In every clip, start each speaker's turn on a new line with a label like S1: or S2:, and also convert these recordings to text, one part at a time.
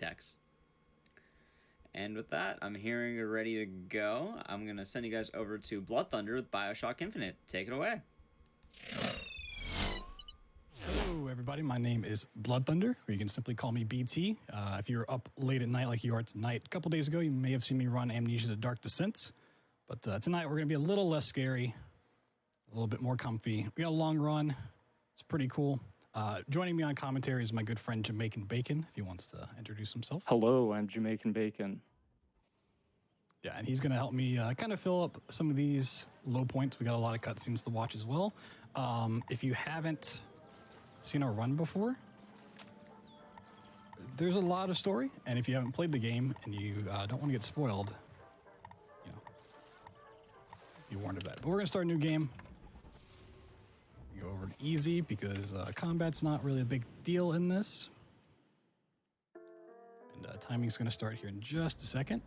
S1: decks. And with that, I'm hearing you're ready to go. I'm going to send you guys over to Bloodthunder with BioShock Infinite. Take it away.
S2: Hello, everybody. My name is Bloodthunder, or you can simply call me BT. If you're up late at night like you are tonight, a couple days ago, you may have seen me run Amnesia: The Dark Descent. But tonight, we're going to be a little less scary, a little bit more comfy. We got a long run. It's pretty cool. Joining me on commentary is my good friend Jamacanbacn, if he wants to introduce himself.
S3: Hello, I'm Jamacanbacn.
S2: Yeah, and he's going to help me kind of fill up some of these low points. We got a lot of cutscenes to watch as well. If you haven't seen our run before, there's a lot of story, and if you haven't played the game and you don't want to get spoiled, you know, be warned of that. But we're going to start a new game. We go over to easy because combat's not really a big deal in this. And timing's going to start here in just a second.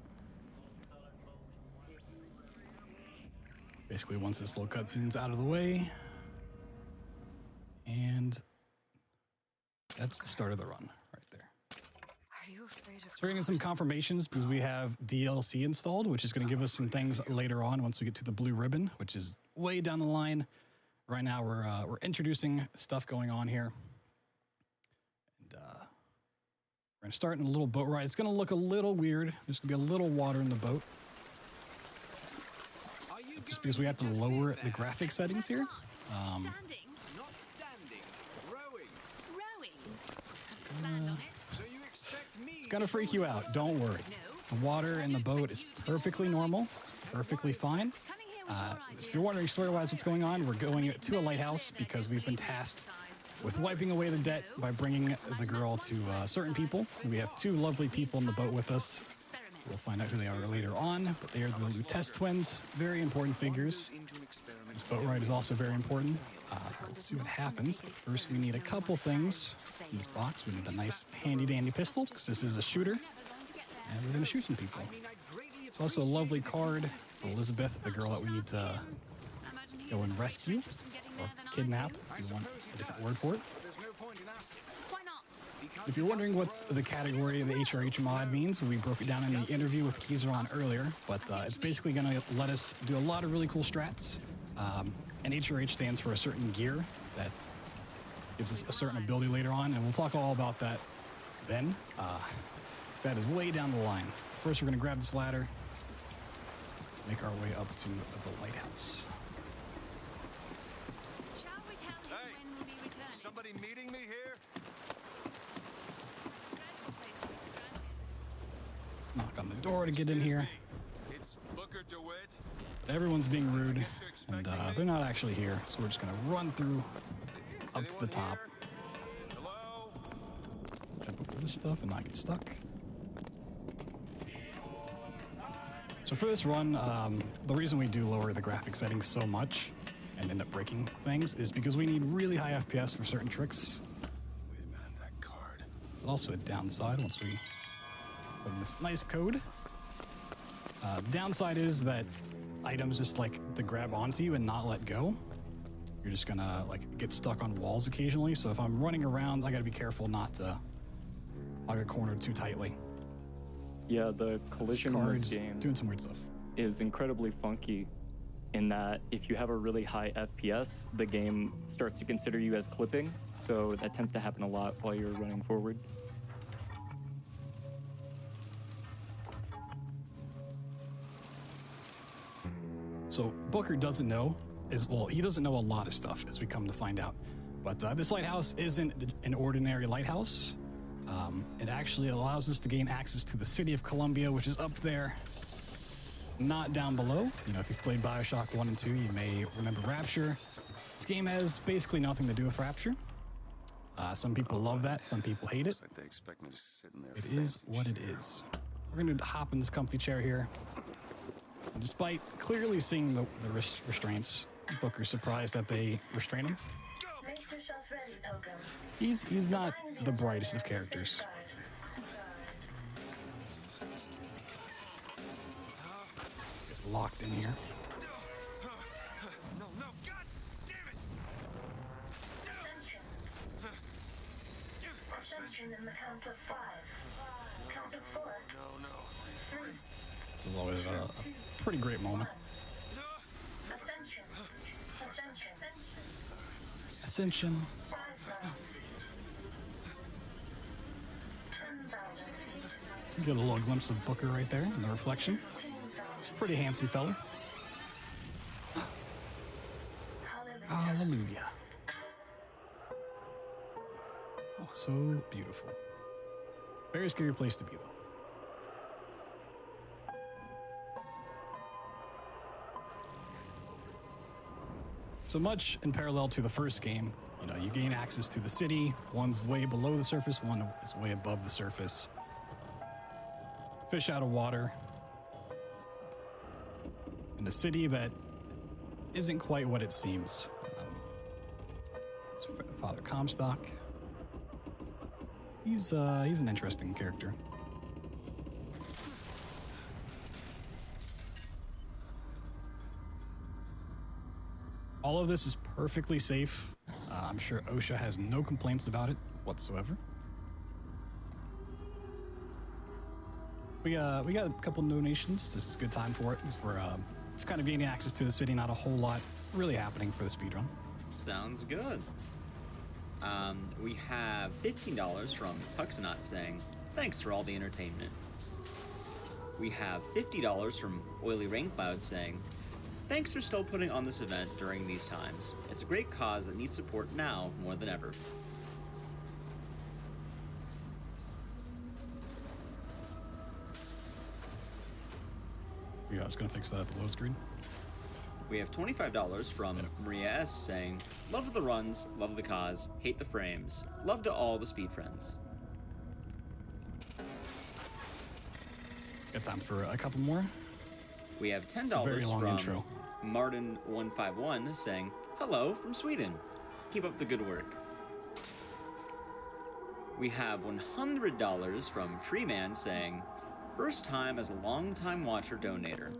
S2: Basically, once this little cutscene's out of the way, and that's the start of the run right there.
S4: Are you afraid of?
S2: So we're getting some confirmations because we have DLC installed, which is going to give us some things later on once we get to the blue ribbon, which is way down the line. Right now, we're introducing stuff going on here, and we're going to start in a little boat ride. It's going to look a little weird. There's going to be a little water in the boat. Just because we have to lower the graphic settings here.
S4: Standing, not standing, rowing.
S2: It's gonna freak you out, don't worry. The water in the boat is perfectly normal. It's perfectly fine. If you're wondering story-wise what's going on, we're going to a lighthouse because we've been tasked with wiping away the debt by bringing the girl to certain people. We have two lovely people in the boat with us. We'll find out who they are later on, but they are the Lutece twins, very important figures. This boat ride is also very important. Let's see what happens, but first we need a couple things in this box. We need a nice handy-dandy pistol, because this is a shooter, and we're going to shoot some people. It's also a lovely card for Elizabeth, the girl that we need to go and rescue, or kidnap, if you want a different word for it. If you're wondering what the category of the HRH mod means, we broke it down in the interview with Kizaron earlier, but it's basically going to let us do a lot of really cool strats. And HRH stands for a certain gear that gives us a certain ability later on, and we'll talk all about that then. That is way down the line. First, we're going to grab this ladder, make our way up to the lighthouse.
S4: Shall we tell him when we'll be returning?
S5: Somebody meeting me here?
S2: Knock on the door to get in here.
S5: It's Booker DeWitt.
S2: Everyone's being rude, and they're not actually here, so we're just going to run through up to the top.
S5: Hello?
S2: Jump over this stuff and not get stuck. So for this run, the reason we do lower the graphic settings so much and end up breaking things is because we need really high FPS for certain tricks.
S5: Wait a minute, that card.
S2: There's also a downside once we put in this nice code. The downside is that items just like to grab onto you and not let go. You're just gonna like get stuck on walls occasionally. So if I'm running around, I gotta be careful not to hog a corner too tightly.
S3: Yeah, the collision in this game
S2: doing some weird stuff.
S3: is incredibly funky in that if you have a really high FPS, the game starts to consider you as clipping. So that tends to happen a lot while you're running forward.
S2: So Booker doesn't know, he doesn't know a lot of stuff as we come to find out. But this lighthouse isn't an ordinary lighthouse. It actually allows us to gain access to the city of Columbia, which is up there, not down below. You know, if you've played BioShock 1 and 2, you may remember Rapture. This game has basically nothing to do with Rapture. Some people love that, some people hate it.
S5: Like they expect me to sit in there.
S2: It is what it is. We're going to hop in this comfy chair here. And despite clearly seeing the restraints, Booker's surprised that they restrain him. He's not the brightest of characters. Get locked in here.
S5: No, God damn it!
S6: Attention in the count of 5.
S2: This is always a pretty great moment. Ascension. Get a little glimpse of Booker right there in the reflection. It's a pretty handsome fella. Hallelujah. Oh, so beautiful. Very scary place to be, though. So much in parallel to the first game, you know, you gain access to the city. One's way below the surface, one is way above the surface. Fish out of water. In a city that isn't quite what it seems. Father Comstock. He's an interesting character. All of this is perfectly safe. I'm sure OSHA has no complaints about it whatsoever. We got a couple donations. This is a good time for it. We're just kind of gaining access to the city. Not a whole lot really happening for the speedrun.
S1: Sounds good. We have $15 from Tuxonot saying, thanks for all the entertainment. We have $50 from Oily Raincloud saying, thanks for still putting on this event during these times. It's a great cause that needs support now more than ever.
S2: Yeah, I was gonna fix that at the load screen.
S1: We have $25 from Maria S. saying, love the runs, love the cause, hate the frames, love to all the speed friends.
S2: Got time for a couple more.
S1: We have $10
S2: Very long
S1: from
S2: intro.
S1: Martin151 saying, hello from Sweden. Keep up the good work. We have $100 from Treeman saying, first time as a long-time watcher donator.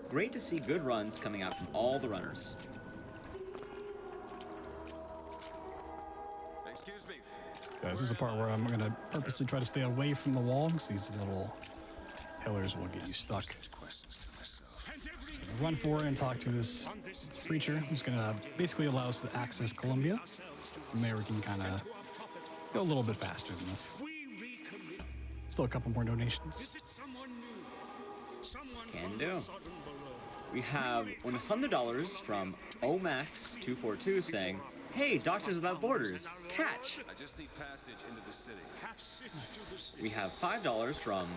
S1: Great to see good runs coming out from all the runners.
S5: Excuse me.
S2: This is the part where I'm gonna purposely try to stay away from the wall because these little pillars will get you stuck.
S5: Questions to myself.
S2: Run forward and talk to this preacher who's gonna basically allow us to access Columbia. From there we can kind of go a little bit faster than this. Still a couple more donations.
S1: Can do. We have $100 from Omax242 saying, hey, Doctors Without Borders, catch!
S5: I just need passage into the city.
S1: We have $5 from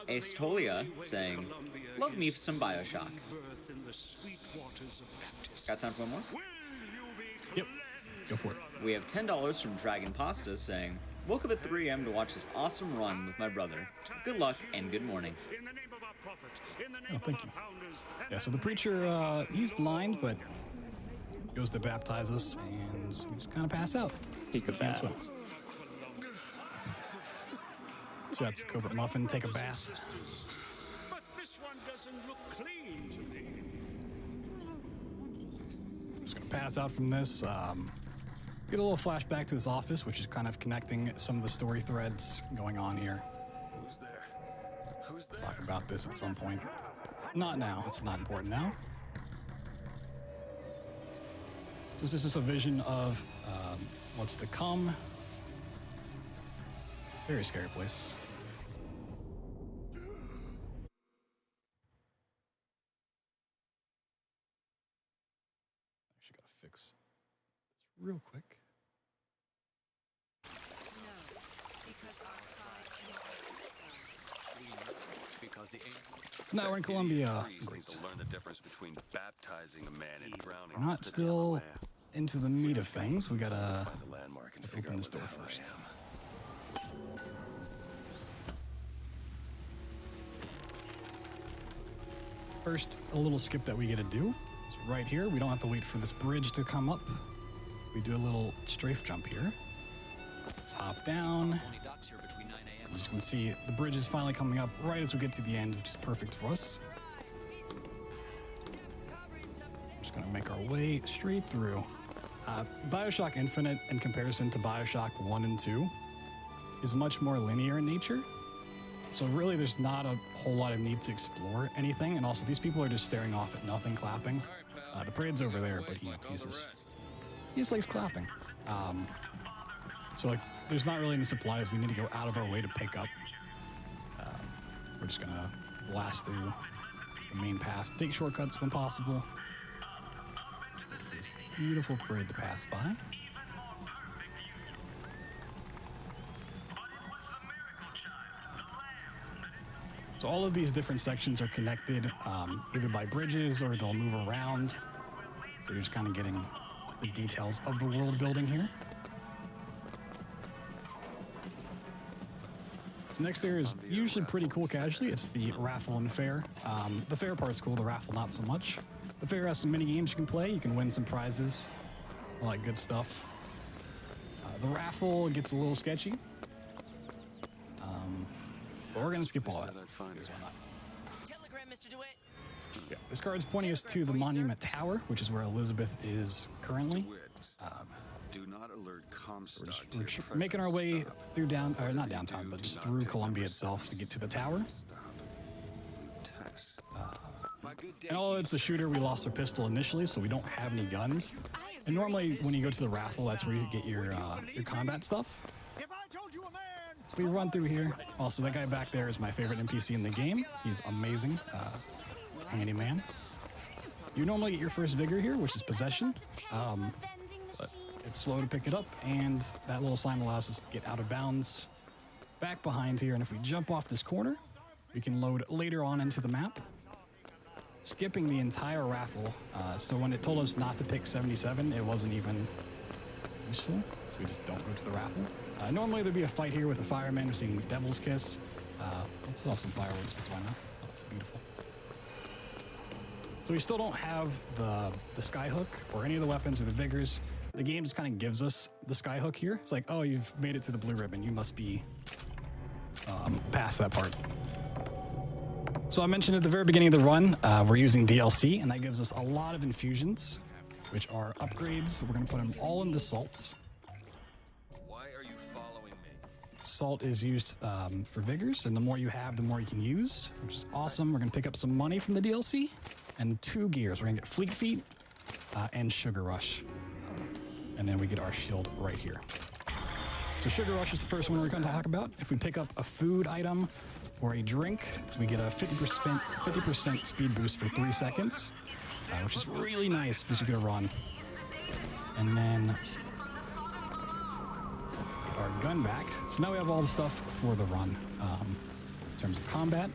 S1: Astolia saying, love me some BioShock. Got time for one more?
S2: Yep, go for it.
S1: We have $10 from Dragon Pasta saying, woke up at 3 a.m. to watch this awesome run with my brother. Good luck and good morning.
S2: Oh, thank you. Yeah, so the preacher, he's blind, but goes to baptize us, and we just kind of pass out.
S3: Take a bath.
S2: Shots Covert Muffin, take a bath.
S6: But this one doesn't look clean to me.
S2: Just gonna pass out from this. Get a little flashback to this office, which is kind of connecting some of the story threads going on here.
S5: Who's there? Who's there?
S2: Talk about this at some point. Not now. It's not important now. So this is just a vision of what's to come. Very scary place. Actually, gotta fix this real quick. So now we're in Colombia.
S5: Great. To learn the difference between baptizing a man and drowning.
S2: We're not still into the meat of things. We gotta
S5: Find the landmark and figure
S2: open
S5: out
S2: this
S5: where
S2: door
S5: the hell I
S2: first.
S5: am.
S2: First, a little skip that we get to do is right here. We don't have to wait for this bridge to come up. We do a little strafe jump here. Let's hop down. As you can see, the bridge is finally coming up right as we get to the end, which is perfect for us. Just gonna make our way straight through. BioShock Infinite, in comparison to BioShock 1 and 2, is much more linear in nature. So really, there's not a whole lot of need to explore anything, and also these people are just staring off at nothing, clapping. The parade's over there, but he just likes clapping. So like, there's not really any supplies we need to go out of our way to pick up. We're just gonna blast through the main path, take shortcuts when possible. Wait for this beautiful parade to pass by. So all of these different sections are connected either by bridges or they'll move around. So you're just kind of getting the details of the world building here. So next area is usually pretty cool casually. It's the raffle and fair. The fair part's cool, the raffle not so much. The fair has some mini games you can play. You can win some prizes, all that good stuff. The raffle gets a little sketchy. But we're gonna skip all that. Because why not?
S7: Telegram, Mr. DeWitt.
S2: Yeah. This card's pointing us to the Monument Tower, which is where Elizabeth is currently.
S5: Do not alert Comstock.
S2: We're making our way through not downtown, but just through Columbia itself to get to the tower. And although it's a shooter, we lost our pistol initially, so we don't have any guns. And normally, when you go to the raffle, that's where you get your combat stuff. So we run through here. Also, that guy back there is my favorite NPC in the game. He's amazing. Handyman. You normally get your first vigor here, which is possession. But it's slow to pick it up, and that little sign allows us to get out of bounds back behind here. And if we jump off this corner, we can load later on into the map, skipping the entire raffle. So when it told us not to pick 77, it wasn't even useful. So we just don't go to the raffle. Normally there'd be a fight here with a fireman. We're seeing Devil's Kiss. Let's set off some fireworks, because why not? Oh, that's beautiful. So we still don't have the skyhook or any of the weapons or the vigors. The game just kind of gives us the skyhook here. It's like, oh, you've made it to the blue ribbon. You must be past that part. So I mentioned at the very beginning of the run, we're using DLC, and that gives us a lot of infusions, which are upgrades. We're going to put them all into salts.
S5: Why are you following me?
S2: Salt is used for vigors, and the more you have, the more you can use, which is awesome. We're going to pick up some money from the DLC and 2 gears. We're going to get Fleet Feet and Sugar Rush. And then we get our shield right here. So Sugar Rush is the first one we're going to talk about. If we pick up a food item or a drink, we get a 50% speed boost for 3 seconds, which is really nice because you get a run. And then get our gun back. So now we have all the stuff for the run in terms of combat.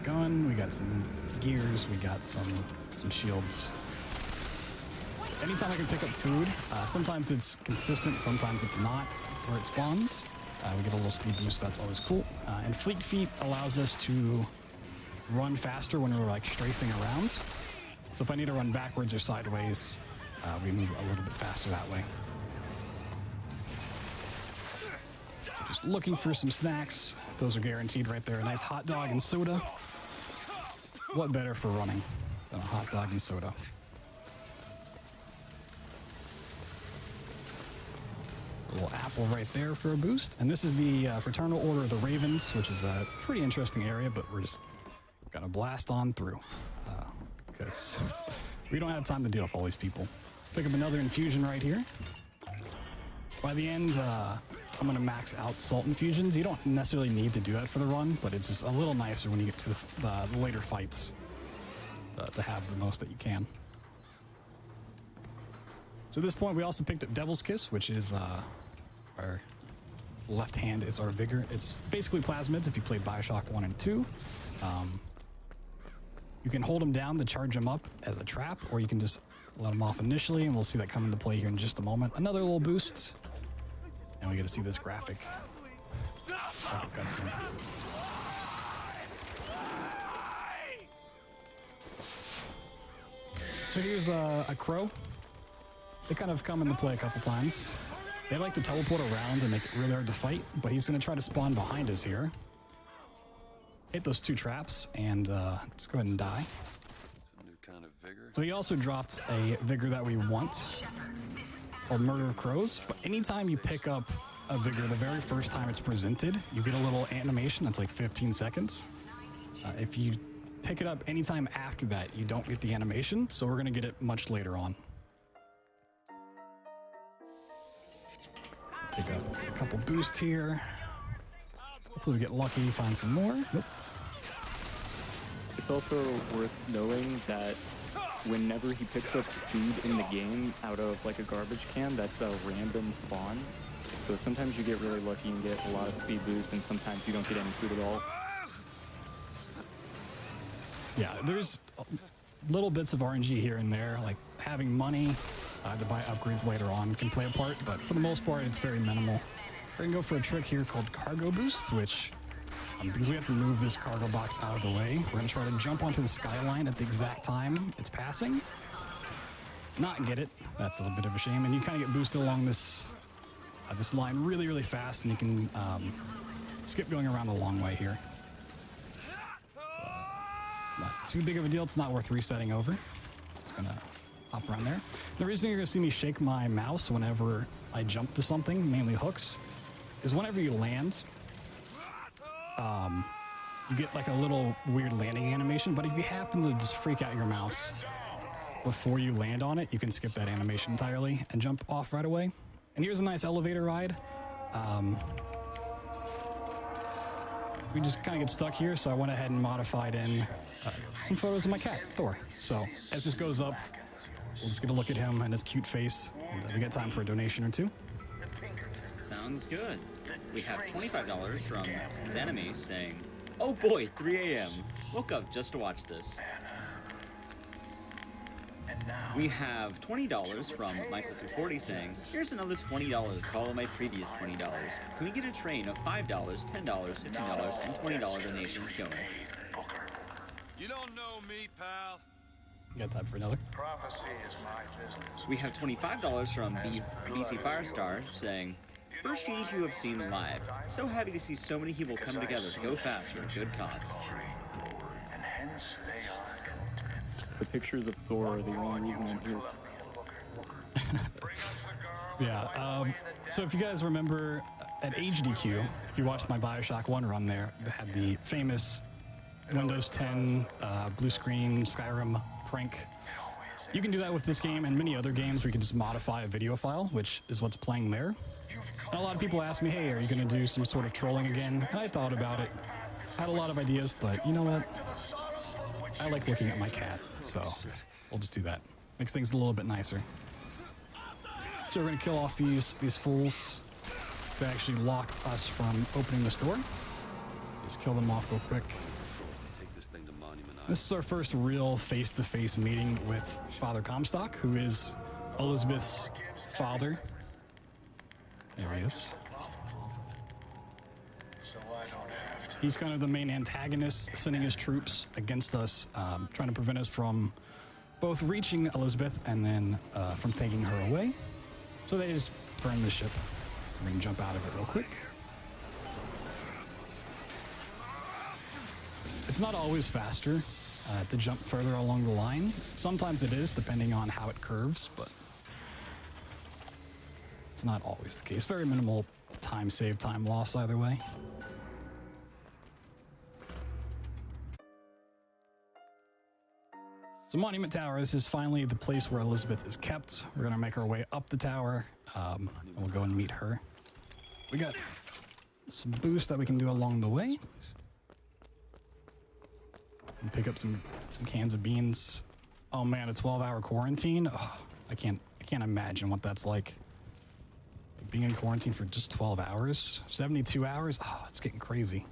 S2: Gun, we got some gears, we got some shields. Anytime I can pick up food, sometimes it's consistent, sometimes it's not where it spawns. We get a little speed boost, that's always cool. And Fleet Feet allows us to run faster when we're like strafing around. So if I need to run backwards or sideways, we move a little bit faster that way. So just looking for some snacks. Those are guaranteed right there. A nice hot dog and soda. What better for running than a hot dog and soda? A little apple right there for a boost. And this is the Fraternal Order of the Ravens, which is a pretty interesting area, but we're just gonna blast on through because we don't have time to deal with all these people. Pick up another infusion right here. By the end, I'm gonna max out salt infusions. You don't necessarily need to do that for the run, but it's just a little nicer when you get to the later fights to have the most that you can. So at this point, we also picked up Devil's Kiss, which is our left hand. It's our vigor. It's basically plasmids if you played BioShock 1 and 2. You can hold them down to charge them up as a trap, or you can just let them off initially, and we'll see that come into play here in just a moment. Another little boost. And we get to see this graphic. Cutscene. So here's a crow. They kind of come into play a couple times. They like to teleport around and make it really hard to fight, but he's going to try to spawn behind us here. Hit those 2 traps and just go ahead and die.
S5: It's a new kind of vigor.
S2: So he also dropped a vigor that we want, called Murder of Crows. But anytime you pick up of Vigor, the very first time it's presented, you get a little animation that's like 15 seconds. If you pick it up anytime after that, you don't get the animation, so we're going to get it much later on. Pick up a couple boosts here. Hopefully we get lucky, find some more. Nope.
S3: It's also worth knowing that whenever he picks up food in the game out of like a garbage can, that's a random spawn. So sometimes you get really lucky and get a lot of speed boost, and sometimes you don't get any food at all.
S2: Yeah, there's little bits of RNG here and there, like having money to buy upgrades later on can play a part, but for the most part, it's very minimal. We're gonna go for a trick here called cargo boosts, which, because we have to move this cargo box out of the way, we're gonna try to jump onto the skyline at the exact time it's passing. Not get it. That's a little bit of a shame, and you kind of get boosted along this this line really, really fast, and you can skip going around a long way here. Not too big of a deal. It's not worth resetting over. Just gonna hop around there. The reason you're gonna see me shake my mouse whenever I jump to something, mainly hooks, is whenever you land, you get like a little weird landing animation, but if you happen to just freak out your mouse before you land on it, you can skip that animation entirely and jump off right away. And here's a nice elevator ride. We just kind of get stuck here, so I went ahead and modified in some photos of my cat, Thor. So as this goes up, we'll just get a look at him and his cute face, and we got time for a donation or two.
S1: Sounds good. We have $25 from Zanime saying, "Oh boy, 3 a.m. Woke up just to watch this." We have $20 from Michael240 saying, "Here's another $20 to follow my previous $20. Can we get a train of $5, $10, $15, and $20 donations going?"
S5: You don't know me, pal.
S2: You got time for another?
S7: Prophecy is my business.
S1: We have $25 from BC Firestar saying, "First change you have seen live. So happy to see so many people come together to go fast for a good cause."
S7: And hence they are content.
S3: The pictures of Thor are the only reason I'm here.
S2: Yeah, so if you guys remember at HDQ, if you watched my BioShock 1 run there, they had the famous Windows 10 blue screen Skyrim prank. You can do that with this game and many other games where you can just modify a video file, which is what's playing there. And a lot of people ask me, hey, are you going to do some sort of trolling again? And I thought about it. I had a lot of ideas, but you know what? I like looking at my cat, so we'll just do that. Makes things a little bit nicer. So we're going to kill off these fools to actually lock us from opening this door. Just kill them off real quick.
S5: Take this thing to Monument Island.
S2: This is our first real face-to-face meeting with Father Comstock, who is Elizabeth's father. There he is.
S7: So I don't have to.
S2: He's kind of the main antagonist, sending his troops against us, trying to prevent us from both reaching Elizabeth and then from taking her away. So they just burn the ship. We can jump out of it real quick. It's not always faster to jump further along the line. Sometimes it is, depending on how it curves, but it's not always the case. Very minimal time save, time loss either way. So Monument Tower, this is finally the place where Elizabeth is kept. We're gonna make our way up the tower, and we'll go and meet her. We got some boosts that we can do along the way. And pick up some cans of beans. Oh man, a 12-hour quarantine. Oh, I can't imagine what that's like. Being in quarantine for just 12 hours, 72 hours. Oh, it's getting crazy.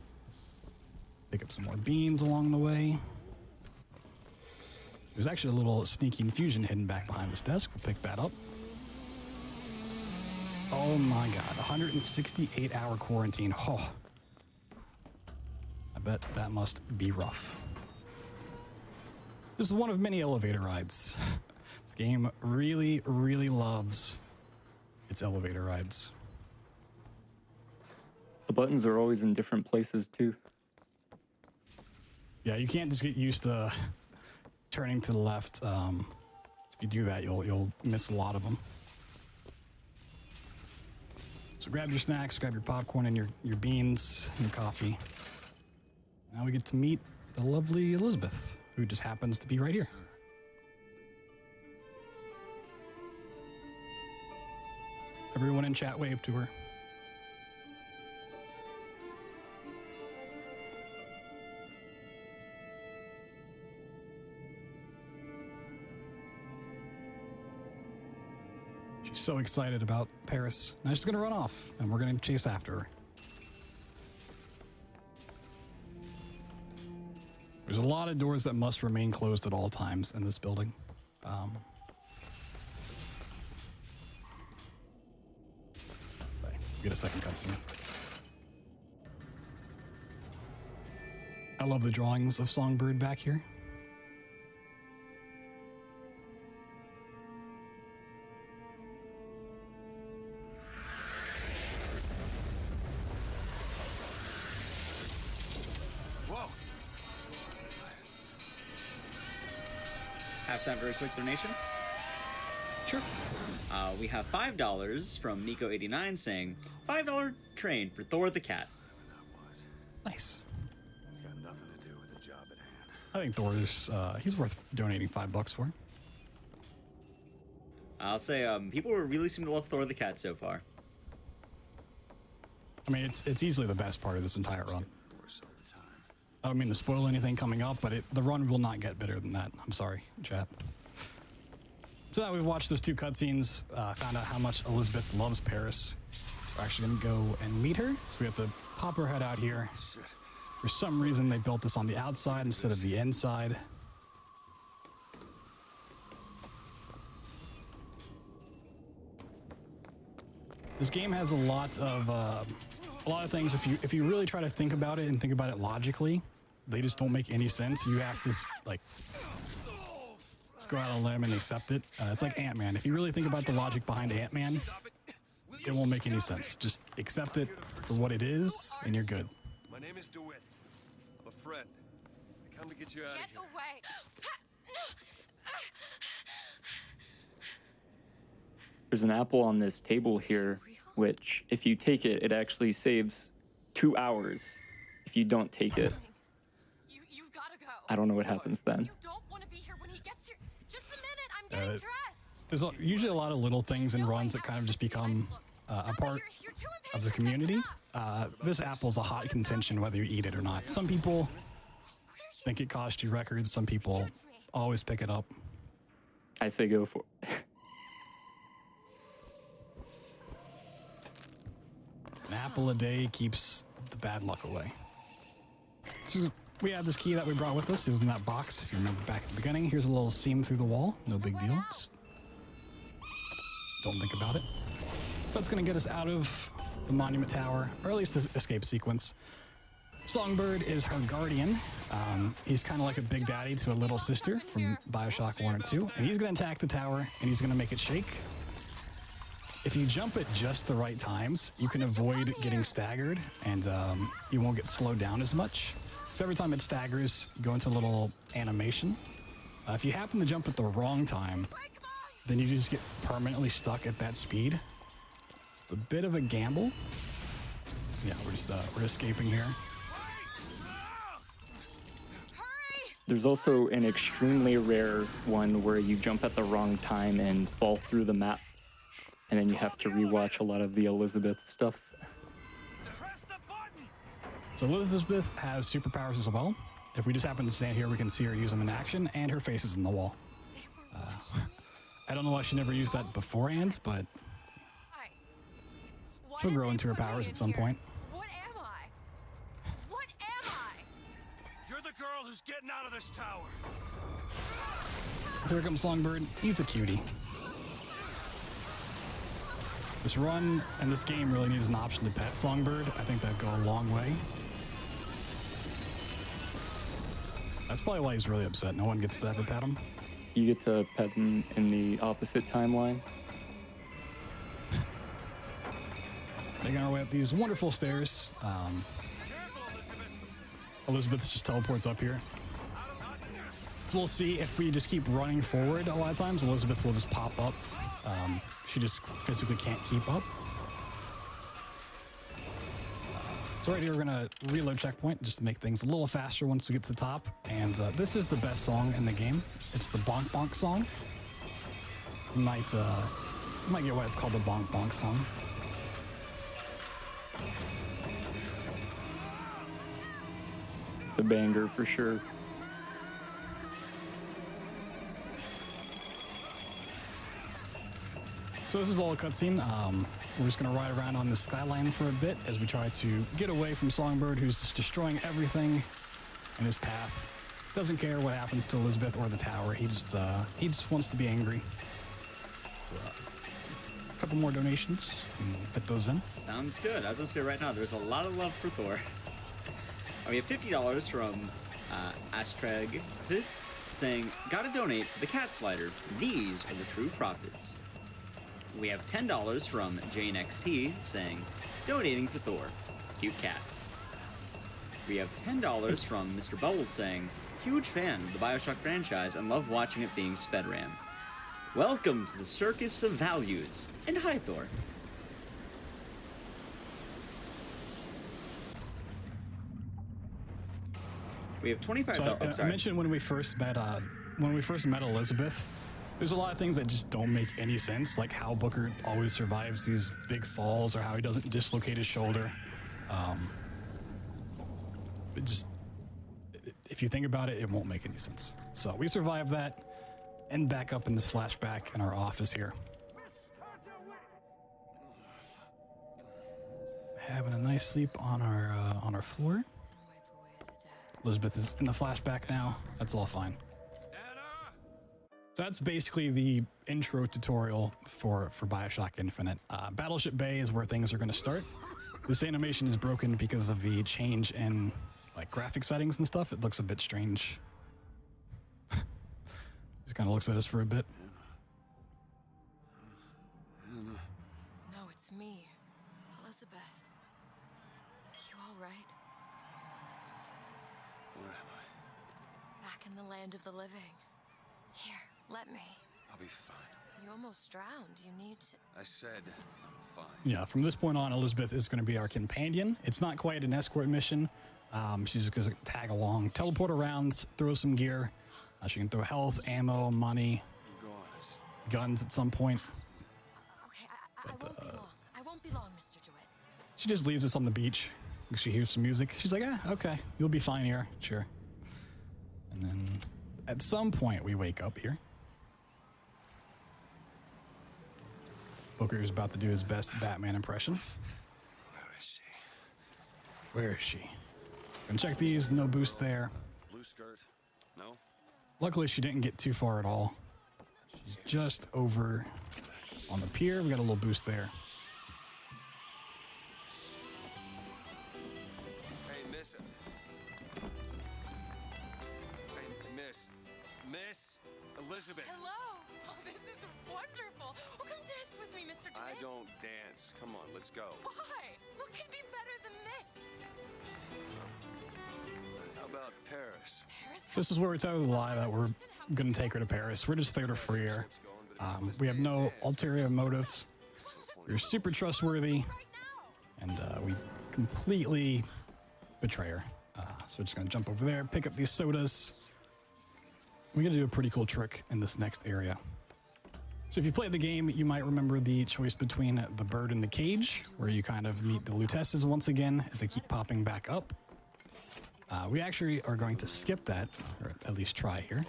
S2: Pick up some more beans along the way. There's actually a little sneaky infusion hidden back behind this desk. We'll pick that up. Oh my god, 168-hour quarantine. Oh, I bet that must be rough. This is one of many elevator rides. This game really, really loves its elevator rides.
S3: The buttons are always in different places too.
S2: Yeah, you can't just get used to turning to the left. If you do that, you'll miss a lot of them. So grab your snacks, grab your popcorn and your beans and your coffee. Now we get to meet the lovely Elizabeth, who just happens to be right here. Everyone in chat wave to her. She's so excited about Paris. Now she's gonna run off, and we're gonna chase after her. There's a lot of doors that must remain closed at all times in this building. Get a second cutscene. I love the drawings of Songbird back here.
S5: Whoa!
S1: Halftime very quick donation.
S2: Sure.
S1: We have $5 from Nico89 saying, $5 train for Thor the Cat.
S2: Nice.
S5: It's got nothing to do with the job at hand.
S2: I think Thor's, he's worth donating $5 for.
S1: I'll say, people really seem to love Thor the Cat so far.
S2: I mean, it's easily the best part of this entire run.
S5: Worse all the time.
S2: I don't mean to spoil anything coming up, but the run will not get better than that. I'm sorry, chat. So now we've watched those two cutscenes, found out how much Elizabeth loves Paris. We're actually gonna go and meet her. So we have to pop her head out here. For some reason, they built this on the outside instead of the inside. This game has a lot of things. If you really try to think about it and think about it logically, they just don't make any sense. You have to like just go out on a limb and accept it. It's like Ant-Man. If you really think about the logic behind Ant-Man, it won't make any sense. Just accept it for what it is, and you're good.
S5: My name is DeWitt. I'm a friend. I come to get you out of
S4: Get
S5: here.
S4: away!
S3: There's an apple on this table here, which if you take it, it actually saves 2 hours. If you don't take it,
S4: You've gotta go.
S3: I don't know what happens then.
S4: You don't want to be here when he gets here. Just a minute, I'm getting dressed.
S2: There's usually a lot of little things in runs that kind of just become a part of the community. This apple's a hot contention whether you eat it or not. Some people think it cost you records. Some people always pick it up.
S3: I say go for it.
S2: An apple a day keeps the bad luck away. So we have this key that we brought with us. It was in that box, if you remember back at the beginning. Here's a little seam through the wall. No big deal. Just don't think about it. So that's going to get us out of the Monument Tower, or at least the escape sequence. Songbird is her guardian. He's kind of like a big daddy to a little sister from BioShock 1 and 2. And he's going to attack the tower, and he's going to make it shake. If you jump at just the right times, you can avoid getting staggered, and you won't get slowed down as much. So every time it staggers, you go into a little animation. If you happen to jump at the wrong time, then you just get permanently stuck at that speed. It's a bit of a gamble. Yeah, we're escaping here.
S3: There's also an extremely rare one where you jump at the wrong time and fall through the map. And then you have to rewatch a lot of the Elizabeth stuff.
S2: So Elizabeth has superpowers as well. If we just happen to stand here, we can see her use them in action, and her face is in the wall. I don't know why she never used that beforehand, but she'll grow into her powers at some point.
S4: What am I? What am I?
S6: You're the girl who's getting out of this tower.
S2: So here comes Songbird. He's a cutie. This run and this game really needs an option to pet Songbird. I think that'd go a long way. That's probably why he's really upset. No one gets to ever pet him.
S3: You get to pet him in the opposite timeline.
S2: Making our way up these wonderful stairs. Elizabeth just teleports up here. So we'll see if we just keep running forward a lot of times. Elizabeth will just pop up. She just physically can't keep up. So right here, we're gonna reload checkpoint just to make things a little faster once we get to the top. And this is the best song in the game. It's the Bonk Bonk song. You might get why it's called the Bonk Bonk song.
S3: It's a banger for sure.
S2: So this is all a cutscene. We're just gonna ride around on the skyline for a bit as we try to get away from Songbird, who's just destroying everything in his path. Doesn't care what happens to Elizabeth or the tower. He just wants to be angry. So, a couple more donations. And fit those in.
S1: Sounds good. As I say right now, there's a lot of love for Thor. We have $50 from Astreg saying, "Gotta donate the cat slider. These are the true profits." We have $10 from Jane XT saying, "Donating for Thor. Cute cat." We have $10 from Mr. Bubbles saying, "Huge fan of the BioShock franchise and love watching it being sped ran. Welcome to the circus of values." And hi, Thor. We have $25.
S2: So I mentioned when we first met Elizabeth, there's a lot of things that just don't make any sense, like how Booker always survives these big falls or how he doesn't dislocate his shoulder. If you think about it, it won't make any sense. So we survived that and back up in this flashback in our office here. Having a nice sleep on our floor. Elizabeth is in the flashback now. That's all fine. So that's basically the intro tutorial for BioShock Infinite. Battleship Bay is where things are going to start. This animation is broken because of the change in like graphic settings and stuff. It looks a bit strange. Just kind of looks at us for a bit.
S4: No, it's me, Elizabeth. You all right?
S5: Where am I?
S4: Back in the land of the living. Here, let me.
S5: I'll be fine.
S4: You almost drowned. You need to...
S5: I said I'm fine.
S2: Yeah, from this point on, Elizabeth is going to be our companion. It's not quite an escort mission. She's going to tag along, teleport around, throw some gear. She can throw health, ammo, money,
S5: Go on. I just...
S2: guns at some point.
S4: Okay, I won't be long. I won't be long, Mr. DeWitt.
S2: She just leaves us on the beach. She hears some music. She's like, okay, you'll be fine here. Sure. And then at some point, we wake up here. Booker is about to do his best Batman impression.
S5: Where is she?
S2: Where is she? Gonna check these. No boost there.
S5: Blue skirt? No?
S2: Luckily, she didn't get too far at all. She's just over on the pier. We got a little boost there.
S5: Hey, miss. Hey, Miss Elizabeth.
S4: Hello. Oh, this is wonderful. Oh, come dance with me, Mr. DeWitt.
S5: I don't dance. Come on, let's go.
S4: Why? What could be better than this?
S5: How about Paris?
S4: Paris?
S2: This is where we tell the lie that we're gonna take her to Paris. We're just there to free her. We have no ulterior motives. We're super trustworthy,
S4: Right now.
S2: and we completely betray her. So we're just gonna jump over there, pick up these sodas. We're gonna do a pretty cool trick in this next area. So if you played the game, you might remember the choice between the bird and the cage, where you kind of meet the Lutesses once again as they keep popping back up. We actually are going to skip that, or at least try here.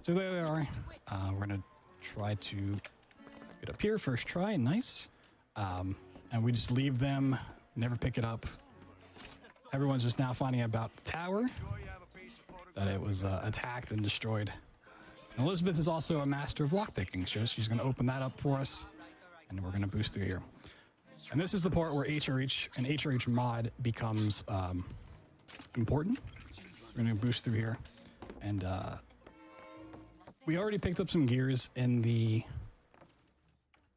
S2: So there they are. We're gonna try to get up here, first try, nice. And we just leave them, never pick it up. Everyone's just now finding out about the tower, that it was attacked and destroyed. And Elizabeth is also a master of lockpicking, so she's going to open that up for us, and we're going to boost through here. And this is the part where HRH and HRH mod becomes important. We're going to boost through here, and we already picked up some gears in the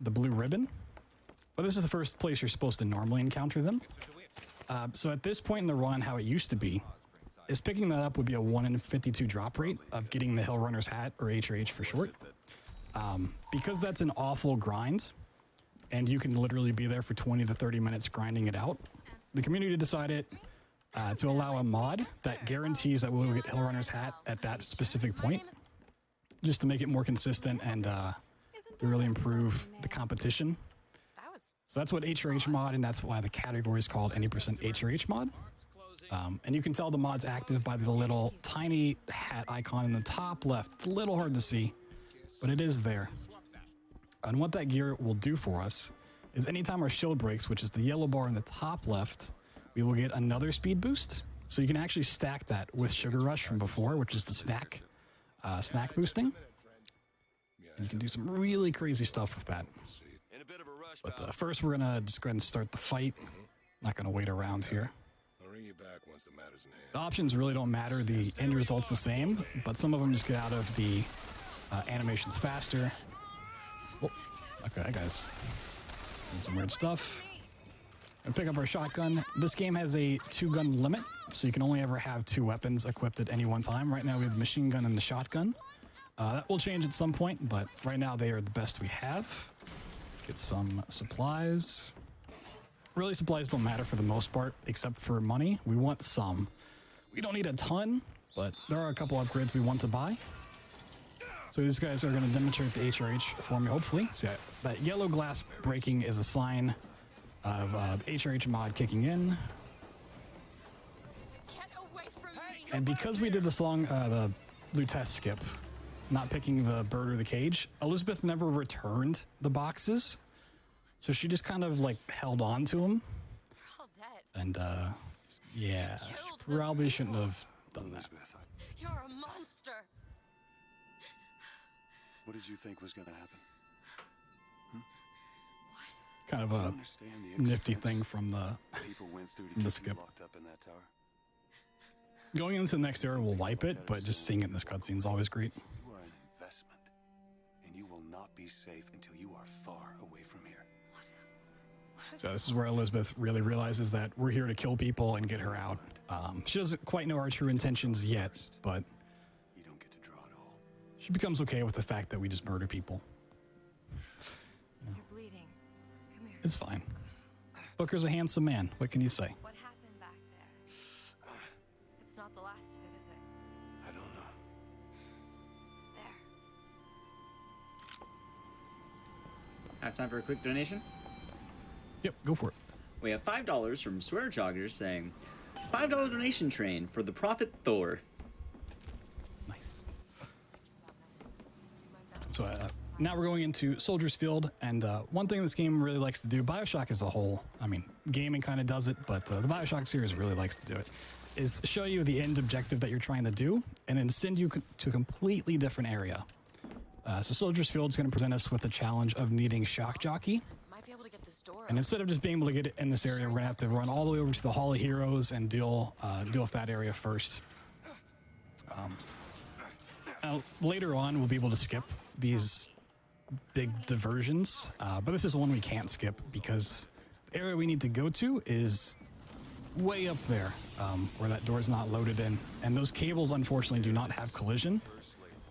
S2: blue ribbon, but this is the first place you're supposed to normally encounter them. So at this point in the run, how it used to be, is picking that up would be a 1 in 52 drop rate of getting the Hill Runner's hat, or HRH for short. Because that's an awful grind, and you can literally be there for 20 to 30 minutes grinding it out, the community decided to allow a mod that guarantees that we'll get Hill Runner's hat at that specific point, just to make it more consistent and to really improve the competition. So that's what HRH mod, and that's why the category is called any % HRH mod. And you can tell the mod's active by the little tiny hat icon in the top left. It's a little hard to see, but it is there. And what that gear will do for us is anytime our shield breaks, which is the yellow bar in the top left, we will get another speed boost. So you can actually stack that with Sugar Rush from before, which is the snack boosting. And you can do some really crazy stuff with that. But first, we're gonna just go ahead and start the fight. Not gonna wait around here. The options really don't matter. The end result's the same, but some of them just get out of the animations faster. Oh, okay, guys, doing some weird stuff. And pick up our shotgun. This game has a 2-gun limit, so you can only ever have 2 weapons equipped at any one time. Right now we have the machine gun and the shotgun. That will change at some point, but right now they are the best we have. Get some supplies. Really, supplies don't matter for the most part, except for money. We want some. We don't need a ton, but there are a couple upgrades we want to buy. So these guys are going to demonstrate the HRH for me, hopefully. So yeah, that yellow glass breaking is a sign of the HRH mod kicking in.
S4: Get away from me.
S2: And because we did the song, the Lutece skip, not picking the bird or the cage, Elizabeth never returned the boxes. So she just kind of like held on to them.
S4: They're all dead.
S2: And yeah, probably shouldn't have done that.
S4: You're a monster.
S5: What did you think was going to happen?
S2: Kind of
S5: I
S2: a
S5: understand the
S2: nifty
S5: expense
S2: thing from the
S5: people went through to
S2: the
S5: keep
S2: skip.
S5: you locked up in that tower.
S2: Going into the next era will wipe it, but just seeing it in this cutscene is always great.
S5: You are an investment, and you will not be safe until you are far away from here.
S2: So this is where Elizabeth really realizes that we're here to kill people and get her out. She doesn't quite know our true intentions yet, but
S5: You don't get to draw it all.
S2: she becomes okay with the fact that we just murder people.
S4: You're bleeding. Come here.
S2: It's fine. Booker's a handsome man. What can you say?
S4: What happened back there? It's not the last of it, is it?
S5: I don't know.
S4: There.
S1: Time for a quick donation.
S2: Yep, go for it.
S1: We have $5 from Swear Joggers saying, $5 donation train for the Prophet Thor.
S2: Nice. So now we're going into Soldier's Field, and one thing this game really likes to do, BioShock as a whole, I mean, gaming kind of does it, but the BioShock series really likes to do it, is show you the end objective that you're trying to do, and then send you to a completely different area. So Soldier's Field is going to present us with the challenge of needing Shock Jockey.
S4: Might be able to get this door.
S2: And instead of just being able to get it in this area, we're going to have to run all the way over to the Hall of Heroes and deal with that area first. Now, later on, we'll be able to skip these big diversions, but this is one we can't skip because the area we need to go to is way up there, where that door is not loaded in. And those cables, unfortunately, do not have collision.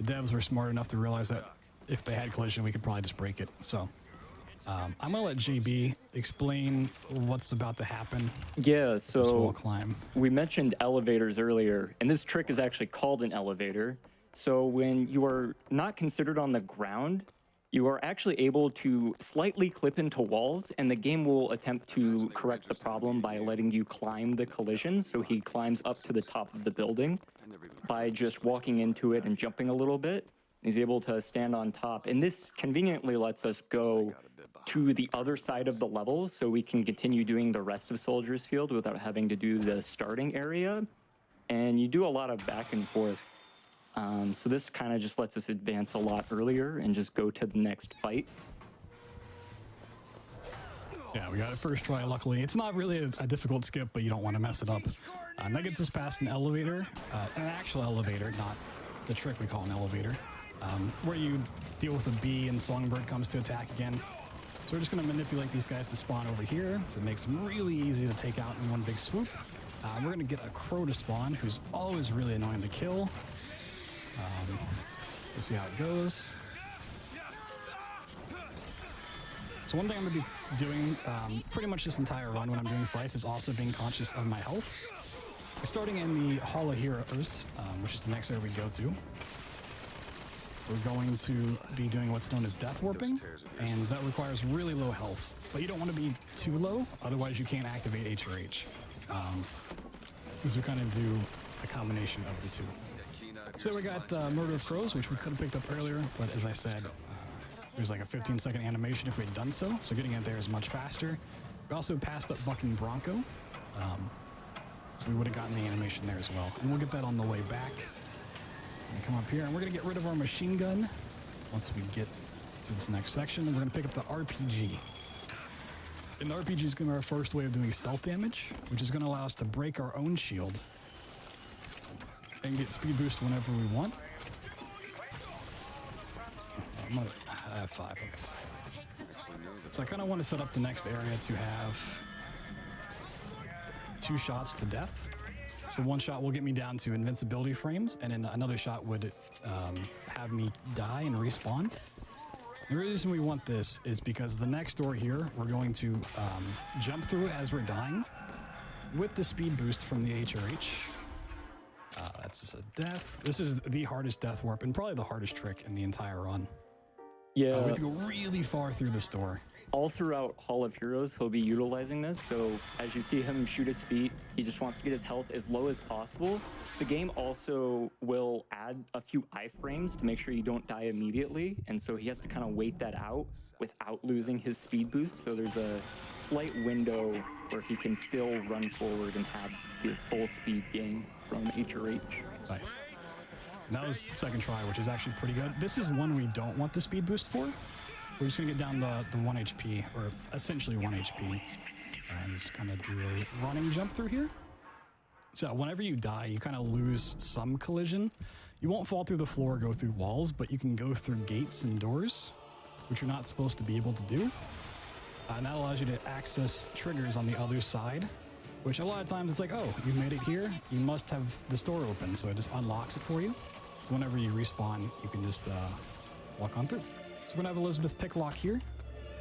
S2: The devs were smart enough to realize that if they had collision, we could probably just break it. So I'm going to let JB explain what's about to happen.
S3: Yeah,
S2: This wall
S3: so
S2: climb.
S3: we mentioned elevators earlier, and this trick is actually called an elevator. So when you are not considered on the ground, you are actually able to slightly clip into walls, and the game will attempt to correct the problem by letting you climb the collision. So he climbs up to the top of the building by just walking into it and jumping a little bit. He's able to stand on top, and this conveniently lets us go to the other side of the level so we can continue doing the rest of Soldier's Field without having to do the starting area. And you do a lot of back and forth. So this kind of just lets us advance a lot earlier and just go to the next fight.
S2: Yeah, we got it first try, luckily. It's not really a difficult skip, but you don't want to mess it up. And that gets us past an elevator, an actual elevator, not the trick we call an elevator, where you deal with a bee and Songbird comes to attack again. So we're just going to manipulate these guys to spawn over here, so it makes them really easy to take out in one big swoop. We're going to get a crow to spawn, who's always really annoying to kill. We'll see how it goes. So one thing I'm going to be doing pretty much this entire run when I'm doing fights is also being conscious of my health. Starting in the Hall of Heroes, which is the next area we go to, we're going to be doing what's known as death warping, and that requires really low health. But you don't want to be too low, otherwise you can't activate HRH. Because we kind of do a combination of the two. So we got Murder of Crows, which we could have picked up earlier, but as I said, there's like a 15-second animation if we had done so, so getting it there is much faster. We also passed up Bucking Bronco, so we would have gotten the animation there as well. And we'll get that on the way back. And come up here, and we're going to get rid of our machine gun once we get to this next section. And we're going to pick up the RPG. And the RPG is going to be our first way of doing stealth damage, which is going to allow us to break our own shield and get speed boost whenever we want. I have 5. Okay. So I kind of want to set up the next area to have 2 shots to death. So one shot will get me down to invincibility frames, and then another shot would have me die and respawn. The reason we want this is because the next door here, we're going to jump through it as we're dying with the speed boost from the HRH. That's just a death. This is the hardest death warp and probably the hardest trick in the entire run.
S3: Yeah.
S2: We have to go really far through this door.
S3: All throughout Hall of Heroes, he'll be utilizing this. So as you see him shoot his feet, he just wants to get his health as low as possible. The game also will add a few iframes to make sure you don't die immediately. And so he has to kind of wait that out without losing his speed boost. So there's a slight window where he can still run forward and have your full speed gain from HRH.
S2: Nice. And that was second try, which is actually pretty good. This is one we don't want the speed boost for. We're just going to get down the 1 HP, or essentially 1 HP. And just kind of do a running jump through here. So whenever you die, you kind of lose some collision. You won't fall through the floor or go through walls, but you can go through gates and doors, which you're not supposed to be able to do. And that allows you to access triggers on the other side, which a lot of times it's like, oh, you made it here, you must have this door open, so it just unlocks it for you. So whenever you respawn, you can just walk on through. So we're gonna have Elizabeth Picklock here,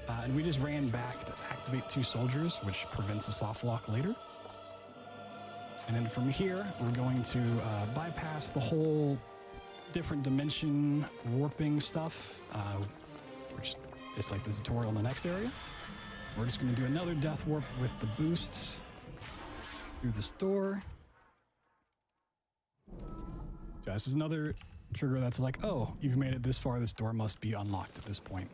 S2: and we just ran back to activate 2 soldiers, which prevents the soft lock later. And then from here, we're going to bypass the whole different dimension warping stuff, which is like the tutorial in the next area. We're just gonna do another death warp with the boosts through this door. So this is another trigger that's like, oh, you've made it this far, this door must be unlocked at this point.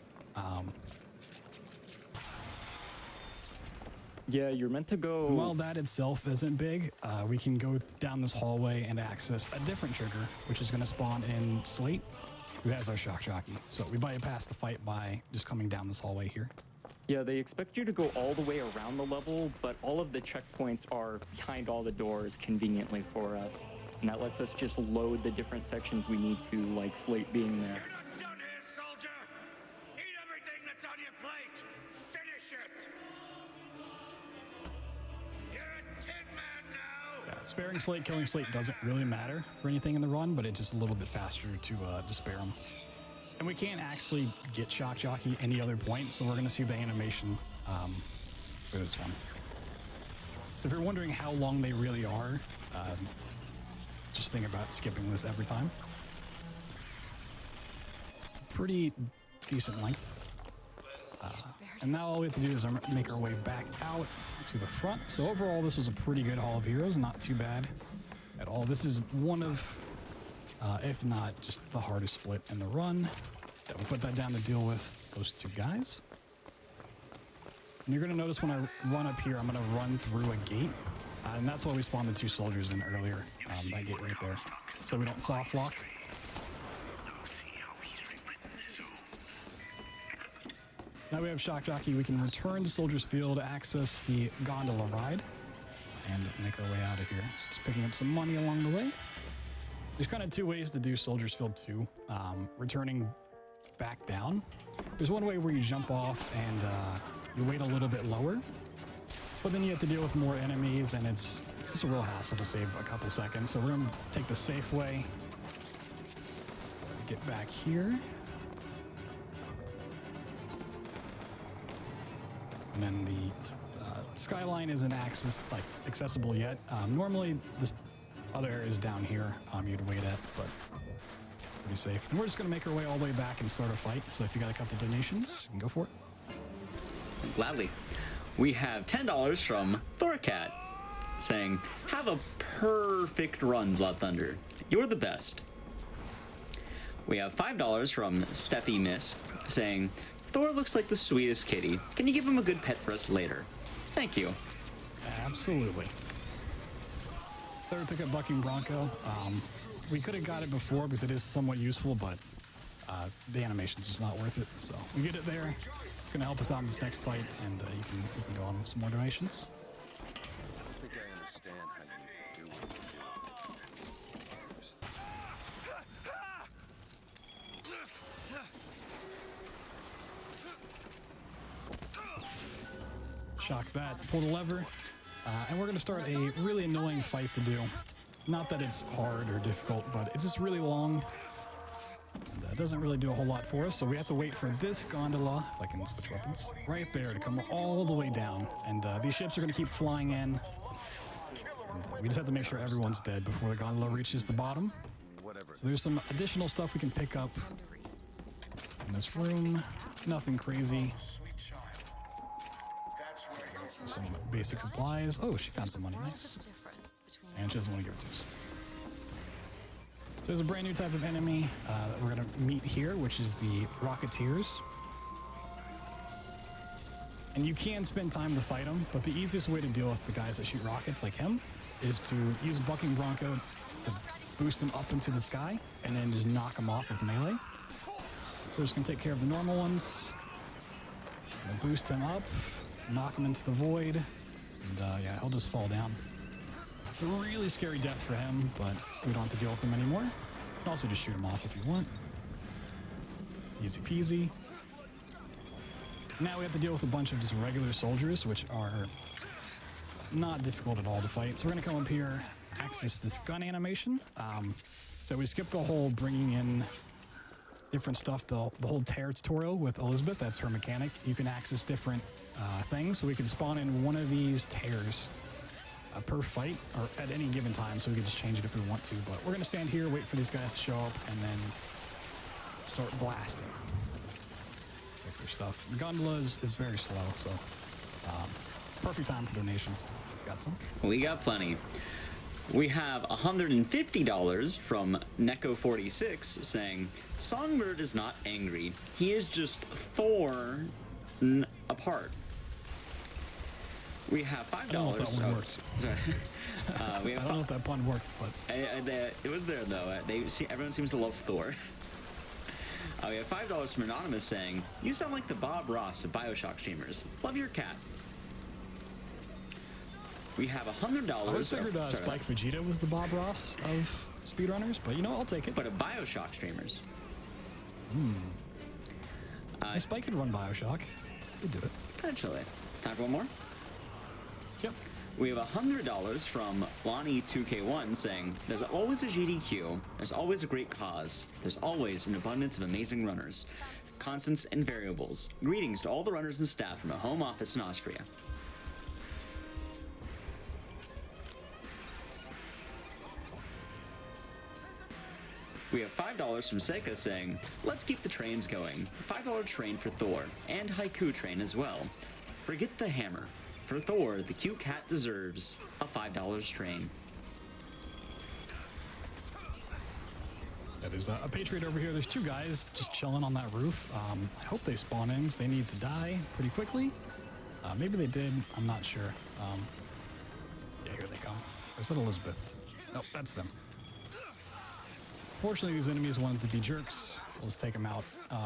S3: Yeah, you're meant to go...
S2: While that itself isn't big, we can go down this hallway and access a different trigger, which is going to spawn in Slate, who has our shock jockey. So we bypass the fight by just coming down this hallway here.
S3: Yeah, they expect you to go all the way around the level, but all of the checkpoints are behind all the doors conveniently for us. And that lets us just load the different sections we need to, like Slate being there.
S6: You're not done here, soldier! Eat everything that's on your plate! Finish it! You're a tin man now!
S2: Yeah, sparing Slate, killing Slate doesn't really matter for anything in the run, but it's just a little bit faster to spare him. And we can't actually get Shock Jockey any other point, so we're going to see the animation for this one. So if you're wondering how long they really are, just think about skipping this every time. Pretty decent length. And now all we have to do is make our way back out to the front. So overall, this was a pretty good Hall of Heroes, not too bad at all. This is one of, if not just the hardest split in the run. So we'll put that down to deal with those 2 guys. And you're going to notice when I run up here, I'm going to run through a gate. And that's why we spawned the 2 soldiers in earlier, that gate right there. So we don't soft lock. Now we have Shock Jockey, we can return to Soldier's Field, access the gondola ride, and make our way out of here. So just picking up some money along the way. There's kind of 2 ways to do Soldier's Field 2. Returning back down. There's one way where you jump off and you wait a little bit lower, but then you have to deal with more enemies, and it's just a real hassle to save a couple seconds. So we're gonna take the safe way. Just get back here. And then the skyline isn't accessible yet. Normally, this other area is down here. You'd wait at, but pretty safe. And we're just gonna make our way all the way back and start a fight. So if you got a couple donations, you can go for it.
S1: Gladly. We have $10 from Thorcat saying, "Have a perfect run, Bloodthunder. You're the best." We have $5 from Steffi Miss saying, "Thor looks like the sweetest kitty. Can you give him a good pet for us later? Thank you."
S2: Absolutely. Third pick up Bucking Bronco. We could have got it before because it is somewhat useful, but the animation's just not worth it. So we get it there. It's going to help us out in this next fight, and you can go on with some more donations.
S5: I think I understand how you do what you do.
S2: Shock that, pull the lever, and we're going to start a really annoying fight to do. Not that it's hard or difficult, but it's just really long. And it doesn't really do a whole lot for us, so we have to wait for this gondola, if I can switch weapons, right there to come all the way down. And these ships are going to keep flying in. And we just have to make sure everyone's dead before the gondola reaches the bottom. So there's some additional stuff we can pick up in this room. Nothing crazy. Some basic supplies. Oh, she found some money. Nice. And she doesn't want to give it to us. So there's a brand new type of enemy that we're going to meet here, which is the Rocketeers. And you can spend time to fight them, but the easiest way to deal with the guys that shoot rockets like him is to use Bucking Bronco to boost them up into the sky and then just knock them off with melee. So we're just going to take care of the normal ones. Boost him up, knock him into the void, and yeah, he'll just fall down. It's a really scary death for him, but we don't have to deal with him anymore. You can also just shoot him off if you want. Easy peasy. Now we have to deal with a bunch of just regular soldiers, which are not difficult at all to fight. So we're going to come up here, access this gun animation. So we skipped the whole bringing in different stuff, the whole tear tutorial with Elizabeth. That's her mechanic. You can access different things. So we can spawn in one of these tears per fight or at any given time, so we can just change it if we want to. But we're going to stand here, wait for these guys to show up, and then start blasting. Pick their stuff. The gondola is very slow, so perfect time for donations. Got some?
S1: We got plenty. We have $150 from Neko46 saying, "Songbird is not angry. He is just torn apart." We have $5.
S2: I don't know if that one works.
S1: Sorry. We have
S2: I don't know if that pun worked, but
S1: it was there though. Everyone seems to love Thor. We have $5 from Anonymous saying, "You sound like the Bob Ross of BioShock streamers. Love your cat." We have $100.
S2: I always figured Spike Vegeta was the Bob Ross of speedrunners, but you know, I'll take it.
S1: But of BioShock streamers.
S2: Spike could run BioShock. He'd do it.
S1: Potentially. Time for one more?
S2: Yep.
S1: We have $100 from Lonnie2K1 saying, "There's always a GDQ, there's always a great cause, there's always an abundance of amazing runners, constants and variables. Greetings to all the runners and staff from a home office in Austria." We have $5 from Seika saying, "Let's keep the trains going. $5 train for Thor, and Haiku train as well. Forget the hammer. For Thor, the cute cat deserves a $5 train."
S2: Yeah, there's a Patriot over here. There's two guys just chilling on that roof. I hope they spawn in because they need to die pretty quickly. Maybe they did. I'm not sure. Yeah, here they come. Or is that Elizabeth? Nope, that's them. Fortunately, these enemies wanted to be jerks. Let's take them out.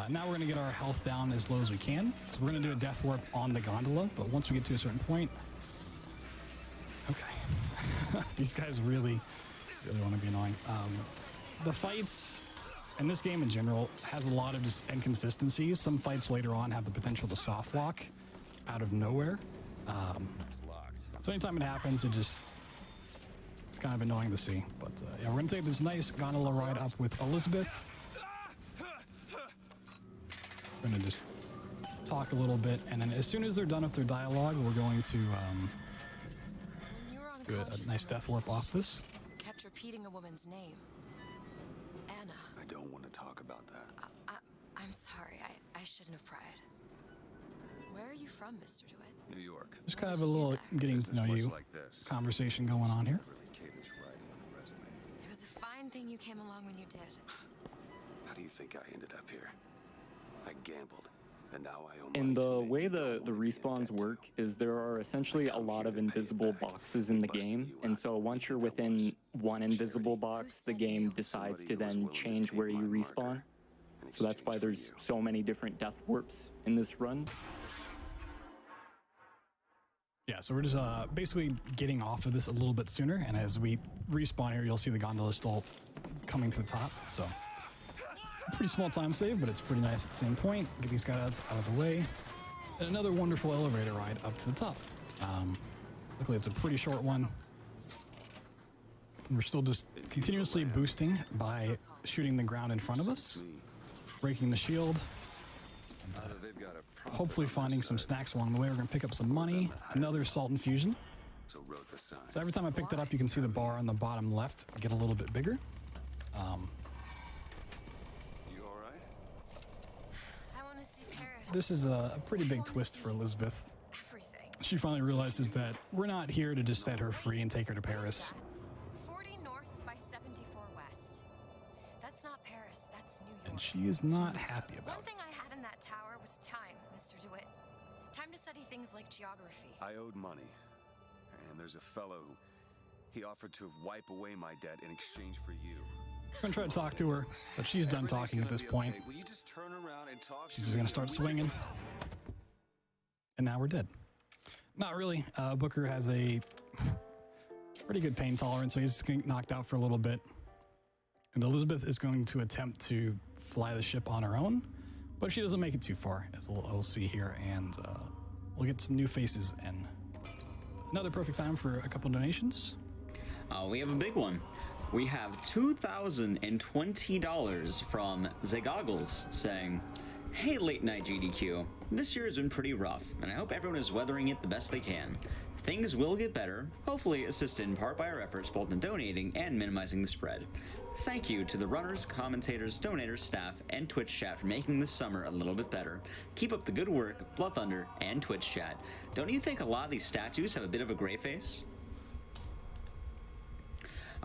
S2: Now we're going to get our health down as low as we can. So we're going to do a death warp on the gondola, but once we get to a certain point... Okay. These guys really want to be annoying. The fights in this game in general has a lot of just inconsistencies. Some fights later on have the potential to soft lock out of nowhere. So anytime it happens, it's kind of annoying to see. But yeah, we're going to take this nice gondola ride up with Elizabeth. We're going to just talk a little bit, and then as soon as they're done with their dialogue, we're going to
S4: When you were
S2: do a
S4: unconscious
S2: nice
S4: and
S2: death warp off this.
S4: kept repeating a woman's name. Anna.
S5: I don't want to talk about that.
S4: I'm sorry. I shouldn't have pried. Where are you from, Mr. DeWitt?
S5: New York.
S2: Just kind of a little getting to know you
S5: Like this.
S2: conversation going on here.
S5: Really caters writing on the resume.
S4: It was a fine thing you came along when you did.
S5: How do you think I ended up here? I gambled, and now I own.
S3: And
S5: money to
S3: the
S5: make
S3: way
S5: you
S3: the
S5: don't wanna be in
S3: respawns
S5: debt to.
S3: work is there are essentially a lot of invisible boxes in the game, and so once you're within one invisible box, the game decides to then change where you respawn. So that's why there's so many different death warps in this run.
S2: Yeah, so we're just basically getting off of this a little bit sooner, and as we respawn here, you'll see the gondola still coming to the top. So pretty small time save, but it's pretty nice at the same point. Get these guys out of the way. And another wonderful elevator ride up to the top. Luckily, it's a pretty short one. And we're still just continuously boosting by shooting the ground in front of us, breaking the shield, hopefully finding some snacks along the way. We're going to pick up some money, another salt infusion.
S5: So wrote the sign.
S2: So every time I pick that up, you can see the bar on the bottom left get a little bit bigger.
S5: You all right?
S4: I want to see Paris.
S2: This is a pretty big twist for Elizabeth.
S4: Everything.
S2: She finally realizes that we're not here to just set her free and take her to Paris.
S4: 40 north by 74 west. That's not Paris, that's New York.
S2: And she is not happy
S4: One
S2: about it.
S4: thing I had in that tower was time, Mr. DeWitt. Time to study things like geography.
S5: I owed money, and there's a fellow who he offered to wipe away my debt in exchange for you.
S2: I'm going to try to talk to her, but she's done talking at this point.
S5: Will you just turn around and talk
S2: She's just going to start swinging. And now we're dead. Not really. Booker has a pretty good pain tolerance, so he's getting knocked out for a little bit. And Elizabeth is going to attempt to fly the ship on her own, but she doesn't make it too far, as we'll see here. And we'll get some new faces in. Another perfect time for a couple donations.
S1: We have a big one. We have $2,020 from Zagoggles saying, "Hey, late night GDQ. This year has been pretty rough, and I hope everyone is weathering it the best they can. Things will get better, hopefully assisted in part by our efforts both in donating and minimizing the spread. Thank you to the runners, commentators, donators, staff, and Twitch chat for making this summer a little bit better. Keep up the good work, bloodthunder, and Twitch chat. Don't you think a lot of these statues have a bit of a gray face?"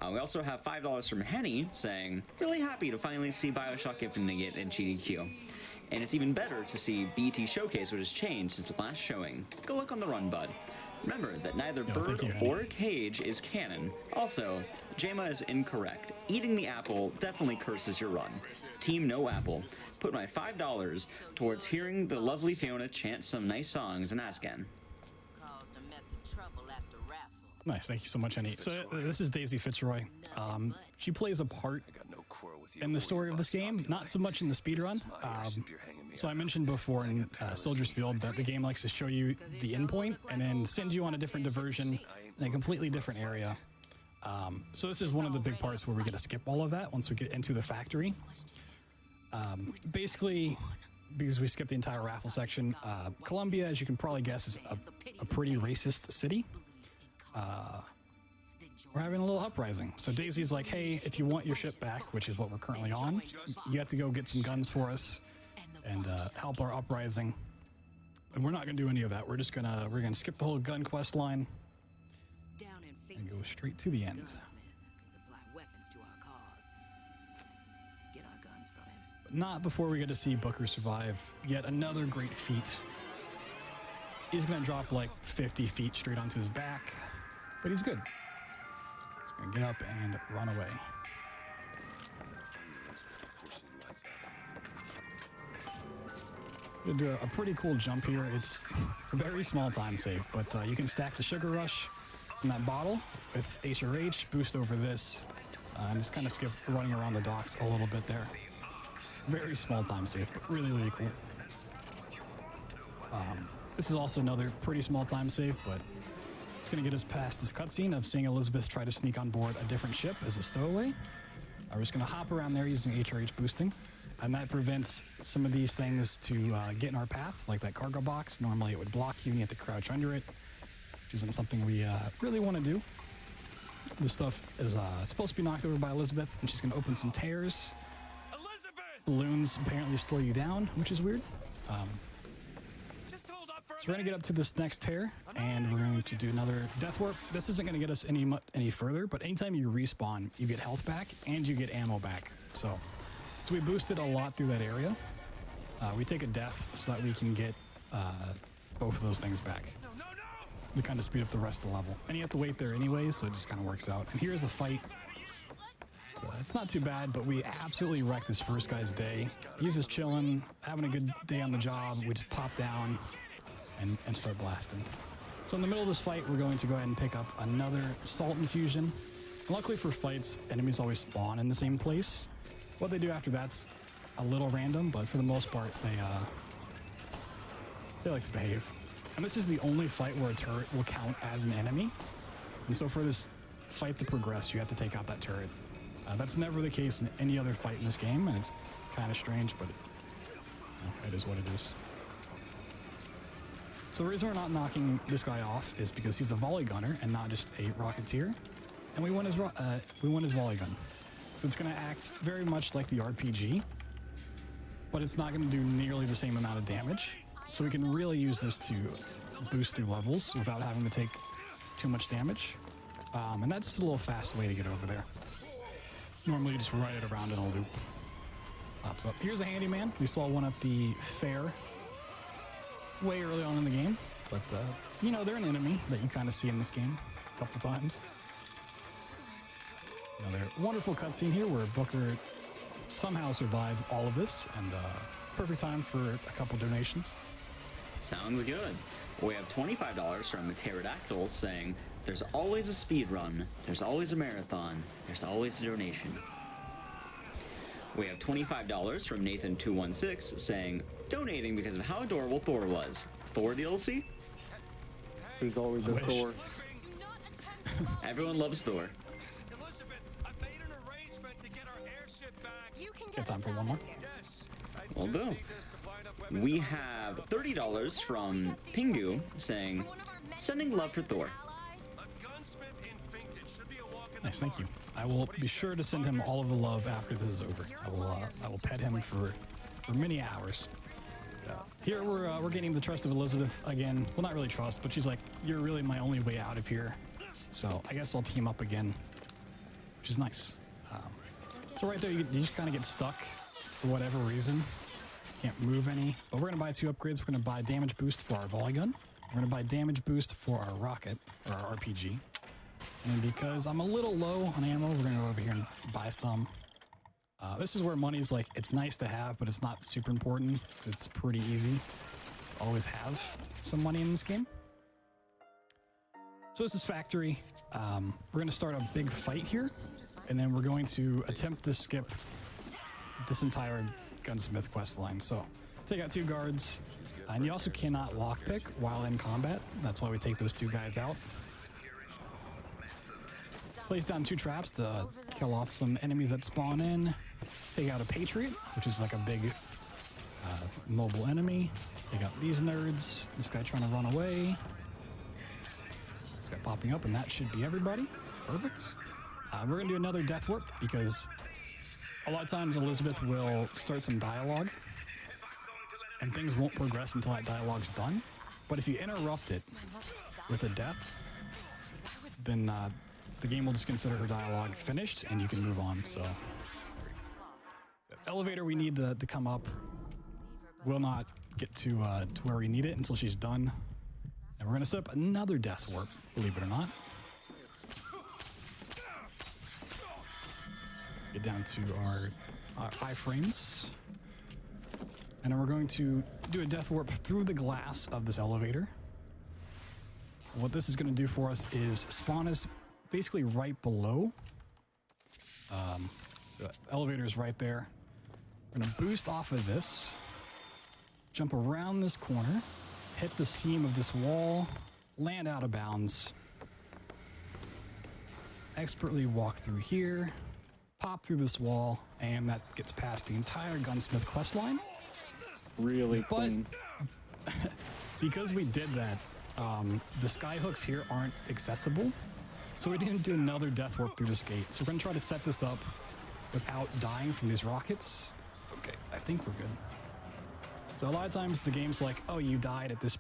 S1: We also have $5 from Henny saying, "Really happy to finally see BioShock gifting it in GDQ. And it's even better to see BT Showcase, which has changed since the last showing. Go look on the run, bud. Remember that neither bird
S2: thank you,
S1: or cage is canon. Also, Jama is incorrect. Eating the apple definitely curses your run. Team No Apple. Put my $5 towards hearing the lovely Fiona chant some nice songs in Ascan."
S8: Caused a mess of trouble after raffle.
S2: Nice, thank you so much, Annie. So this is Daisy Fitzroy. She plays a part
S5: No quarrel with you.
S2: in the story of this game, not so much in the speedrun. So I mentioned before in Soldier's Field that the game likes to show you the endpoint and then send you on a different diversion in a completely different area. So this is one of the big parts where we get to skip all of that once we get into the factory. Basically, because we skipped the entire raffle section, Columbia, as you can probably guess, is a pretty racist city. We're having a little uprising. So Daisy's like, "Hey, if you want your ship back," which is what we're currently on, you have to go get some guns for us and help our uprising. And we're not going to do any of that. We're gonna skip the whole gun quest line
S8: Down in
S2: and
S8: Fink,
S2: go straight to the end.
S8: gunsmith can supply weapons to our cause. Get our guns from him.
S2: But not before we get to see Booker survive yet another great feat. He's going to drop like 50 feet straight onto his back, but he's good. He's going to get up and run away. Gonna do a pretty cool jump here. It's a very small time save, but you can stack the Sugar Rush in that bottle with HRH, boost over this, and just kind of skip running around the docks a little bit there. Very small time save, but really, really cool. This is also another pretty small time save, but it's going to get us past this cutscene of seeing Elizabeth try to sneak on board a different ship as a stowaway. We're just going to hop around there using HRH boosting. and that prevents some of these things to get in our path, like that cargo box. Normally it would block you and you have to crouch under it, which isn't something we really want to do. This stuff is supposed to be knocked over by Elizabeth, and she's going to open some tears. Balloons apparently slow you down, which is weird. So we're going to get up to this next tear, and we're going to do another death warp. This isn't going to get us any further, but anytime you respawn, you get health back and you get ammo back. So we boosted a lot through that area. We take a death so that we can get both of those things back. We kind of speed up the rest of the level. And you have to wait there anyway, so it just kind of works out. And here's a fight. So it's not too bad, but we absolutely wrecked this first guy's day. He's just chilling, having a good day on the job. We just pop down and start blasting. So in the middle of this fight, we're going to go ahead and pick up another salt infusion. And luckily for fights, enemies always spawn in the same place. What they do after that's a little random, but for the most part, they like to behave. And this is the only fight where a turret will count as an enemy. And so for this fight to progress, you have to take out that turret. That's never the case in any other fight in this game, and it's kind of strange, but it is what it is. So the reason we're not knocking this guy off is because he's a volley gunner and not just a rocketeer, and we want his volley gun. So it's going to act very much like the RPG, but it's not going to do nearly the same amount of damage. So we can really use this to boost through levels without having to take too much damage, and that's just a little fast way to get over there. Normally you just ride it around in a loop. Pops up. Here's a handyman. We saw one at the fair way early on in the game, but you know, they're an enemy that you kind of see in this game a couple times. Another wonderful cutscene here where Booker somehow survives all of this, and perfect time for a couple donations.
S1: Sounds good. We have $25 from Pterodactyl saying, "There's always a speed run, there's always a marathon, there's always a donation." We have $25 from Nathan216 saying, "Donating because of how adorable Thor was. Thor DLC?"
S3: There's always a Thor.
S1: Everyone loves Thor.
S6: Elizabeth, I made an arrangement to get our airship back.
S4: You can
S2: Get time for one more.
S6: Yes.
S1: Will do. We have $30 from Pingu saying, "Sending love for Thor."
S2: Nice, thank you. I will be sure to send him all of the love after this is over. I will pet him for many hours. Here we're gaining the trust of Elizabeth again. Well, not really trust, but she's like, "You're really my only way out of here." So I guess I'll team up again, which is nice. So right there, you just kind of get stuck for whatever reason. Can't move any. But we're gonna buy 2 upgrades. We're gonna buy damage boost for our volley gun. We're gonna buy damage boost for our rocket or our RPG. And because I'm a little low on ammo, we're gonna go over here and buy some. This is where money's like, it's nice to have, but it's not super important because it's pretty easy to always have some money in this game. So this is factory. We're gonna start a big fight here, and then we're going to attempt to skip this entire gunsmith quest line. So take out 2 guards, and you also cannot lockpick while in combat. That's why we take those 2 guys out. Place down 2 traps to kill off some enemies that spawn in. Take out a Patriot, which is like a big mobile enemy. Take out these nerds. This guy trying to run away. This guy popping up, and that should be everybody. Perfect. We're gonna do another death warp because a lot of times Elizabeth will start some dialogue and things won't progress until that dialogue's done. But if you interrupt it with a death, then the game will just consider her dialogue finished and you can move on. So elevator we need to come up will not get to where we need it until she's done. And we're gonna set up another death warp, believe it or not. Get down to our iframes. And then we're going to do a death warp through the glass of this elevator. What this is going to do for us is spawn us basically right below. So the elevator is right there. We're going to boost off of this, jump around this corner, hit the seam of this wall, land out of bounds, expertly walk through here, pop through this wall, and that gets past the entire gunsmith questline.
S3: Really
S2: But
S3: clean.
S2: because we did that, the sky hooks here aren't accessible, so we didn't do another death warp through this gate. So we're gonna try to set this up without dying from these rockets. Okay, I think we're good. So a lot of times the game's like, oh, you died at this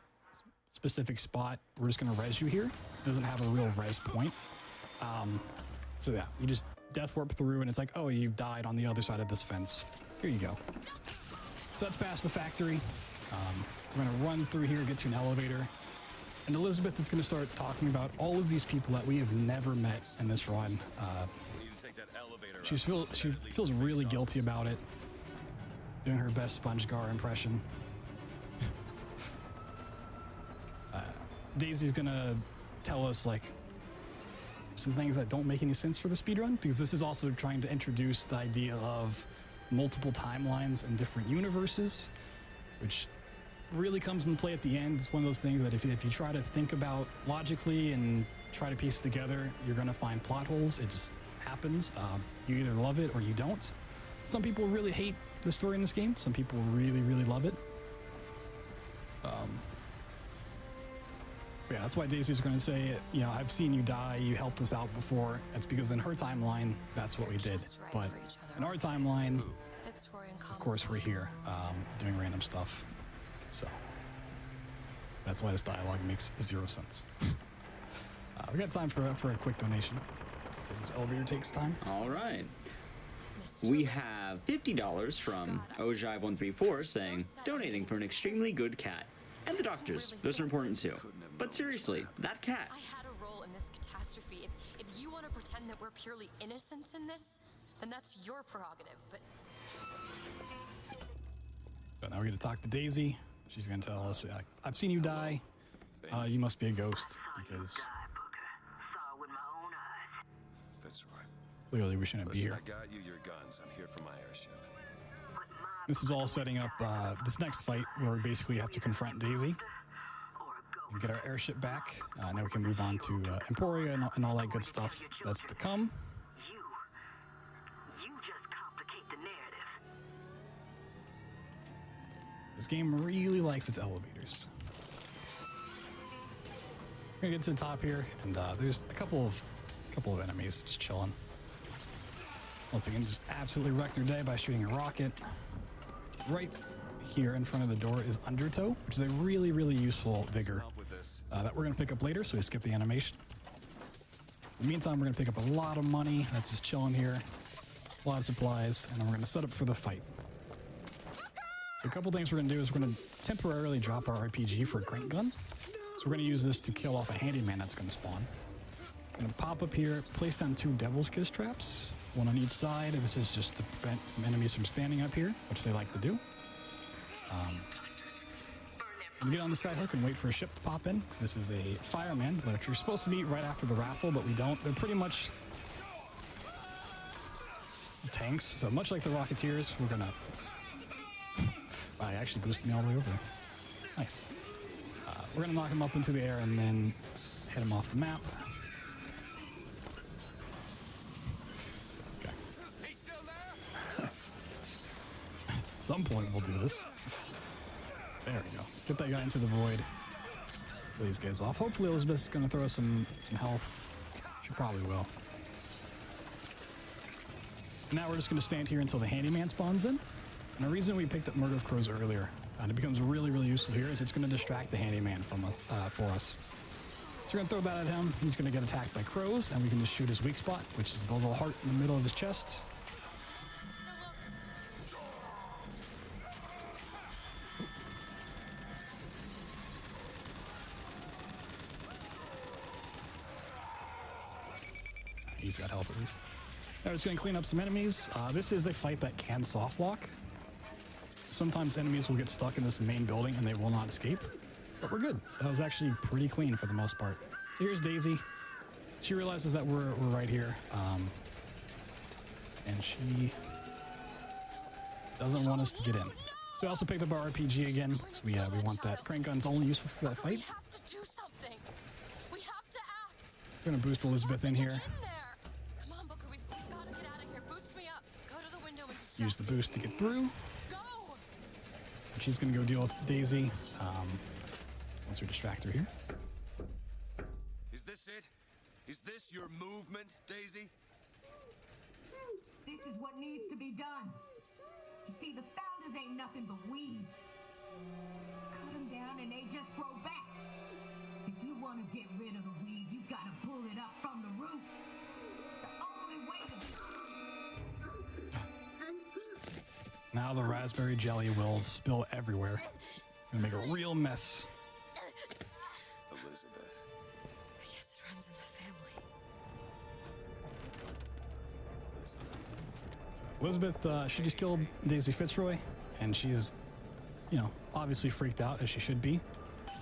S2: specific spot, we're just gonna res you here. It doesn't have a real res point. So yeah, you just death warp through and it's like, oh, you died on the other side of this fence. Here you go. So that's past the factory. We're gonna run through here, get to an elevator, and Elizabeth is gonna start talking about all of these people that we have never met in this run. She feels really guilty about it, doing her best SpongeGar impression. Daisy's gonna tell us like some things that don't make any sense for the speedrun, because this is also trying to introduce the idea of multiple timelines and different universes, which really comes into play at the end. It's one of those things that if you try to think about logically and try to piece it together, you're gonna find plot holes. It just happens. You either love it or you don't. Some people really hate the story in this game. Some people really, really love it. Yeah, that's why Daisy's going to say, you know, I've seen you die, you helped us out before. It's because in her timeline, that's what we did. But in our timeline, of course, we're here doing random stuff. So that's why this dialogue makes 0 sense. We got time for a quick donation. This elevator takes time.
S1: All right. We have $50 from Ojive134 saying, donating for an extremely good cat. And the doctors, those are important too. But seriously, that cat.
S4: I had a role in this catastrophe. If you want to pretend that we're purely innocents in this, then that's your prerogative, but...
S2: But now we're going to talk to Daisy. She's going to tell us, I've seen you die. You must be a ghost, because
S5: Fitzroy.
S2: clearly we shouldn't be
S5: Listen,
S2: here.
S5: I got you your guns. I'm here for my airship.
S2: This is all setting up this next fight where we basically have to confront Daisy and get our airship back, and then we can move on to Emporia and all that good stuff that's to come.
S9: You just complicate the narrative.
S2: This game really likes its elevators. We're gonna get to the top here, and there's a couple of enemies just chilling. Once they can just absolutely wreck their day by shooting a rocket. Right here in front of the door is Undertow, which is a really, really useful vigor that we're going to pick up later, so we skip the animation. In the meantime, we're going to pick up a lot of money that's just chilling here, a lot of supplies, and then we're going to set up for the fight. So a couple things we're going to do is we're going to temporarily drop our RPG for a crank gun. So we're going to use this to kill off a handyman that's going to spawn. I'm going to pop up here, place down 2 Devil's Kiss traps, one on each side. This is just to prevent some enemies from standing up here, which they like to do. And get on the skyhook and wait for a ship to pop in, because this is a fireman, which you're supposed to meet right after the raffle, but we don't. They're pretty much tanks, so much like the Rocketeers, we're gonna... Wow, he actually boosted me all the way over there. Nice. We're gonna knock him up into the air and then hit him off the map. Okay. At some point we'll do this. There we go. Get that guy into the void. Kill these guys off. Hopefully Elizabeth's gonna throw us some health. She probably will. Now we're just gonna stand here until the handyman spawns in. And the reason we picked up Murder of Crows earlier, and it becomes really, really useful here, is it's gonna distract the handyman from us, for us. So we're gonna throw that at him. He's gonna get attacked by crows, and we can just shoot his weak spot, which is the little heart in the middle of his chest. He's got health at least. Now we're just gonna clean up some enemies. This is a fight that can soft lock. Sometimes enemies will get stuck in this main building and they will not escape. But we're good. That was actually pretty clean for the most part. So here's Daisy. She realizes that we're right here. And she doesn't want us to get in. So we also picked up our RPG again, because we want that. Crank gun's only useful for that fight.
S4: We have to do something. We have to act.
S2: We're gonna boost Elizabeth in here.
S4: In there. Come on, Booker. We've got to get out of here. Boost me
S2: use the boost to get through. And she's gonna go deal with Daisy. Let's distract her here.
S5: Is this it? Is this your movement, Daisy?
S9: This is what needs to be done. You see, the founders ain't nothing but weeds. Cut them down and they just grow back. If you want to get rid of the weed, you gotta pull it up from the root. It's the only way to...
S2: Now the raspberry jelly will spill everywhere and make a real mess.
S5: Elizabeth.
S4: I guess it runs in the family.
S2: Elizabeth, she just killed Daisy Fitzroy, and she's, you know, obviously freaked out, as she should be.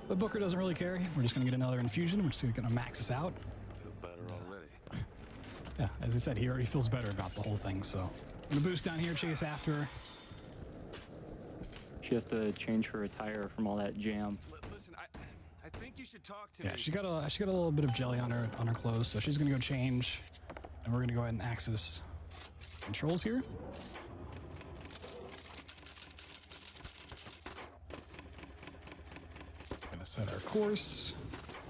S2: But Booker doesn't really care. We're just going to get another infusion. We're just going to max this out.
S5: Feel better already.
S2: Yeah, as I said, he already feels better about the whole thing, so... I'm going to boost down here, chase after her.
S3: She has to change her attire from all that jam.
S5: Listen, I think you should talk to
S2: Yeah,
S5: me.
S2: she got a little bit of jelly on her clothes, so she's going to go change. And we're going to go ahead and access controls here. Gonna set our course.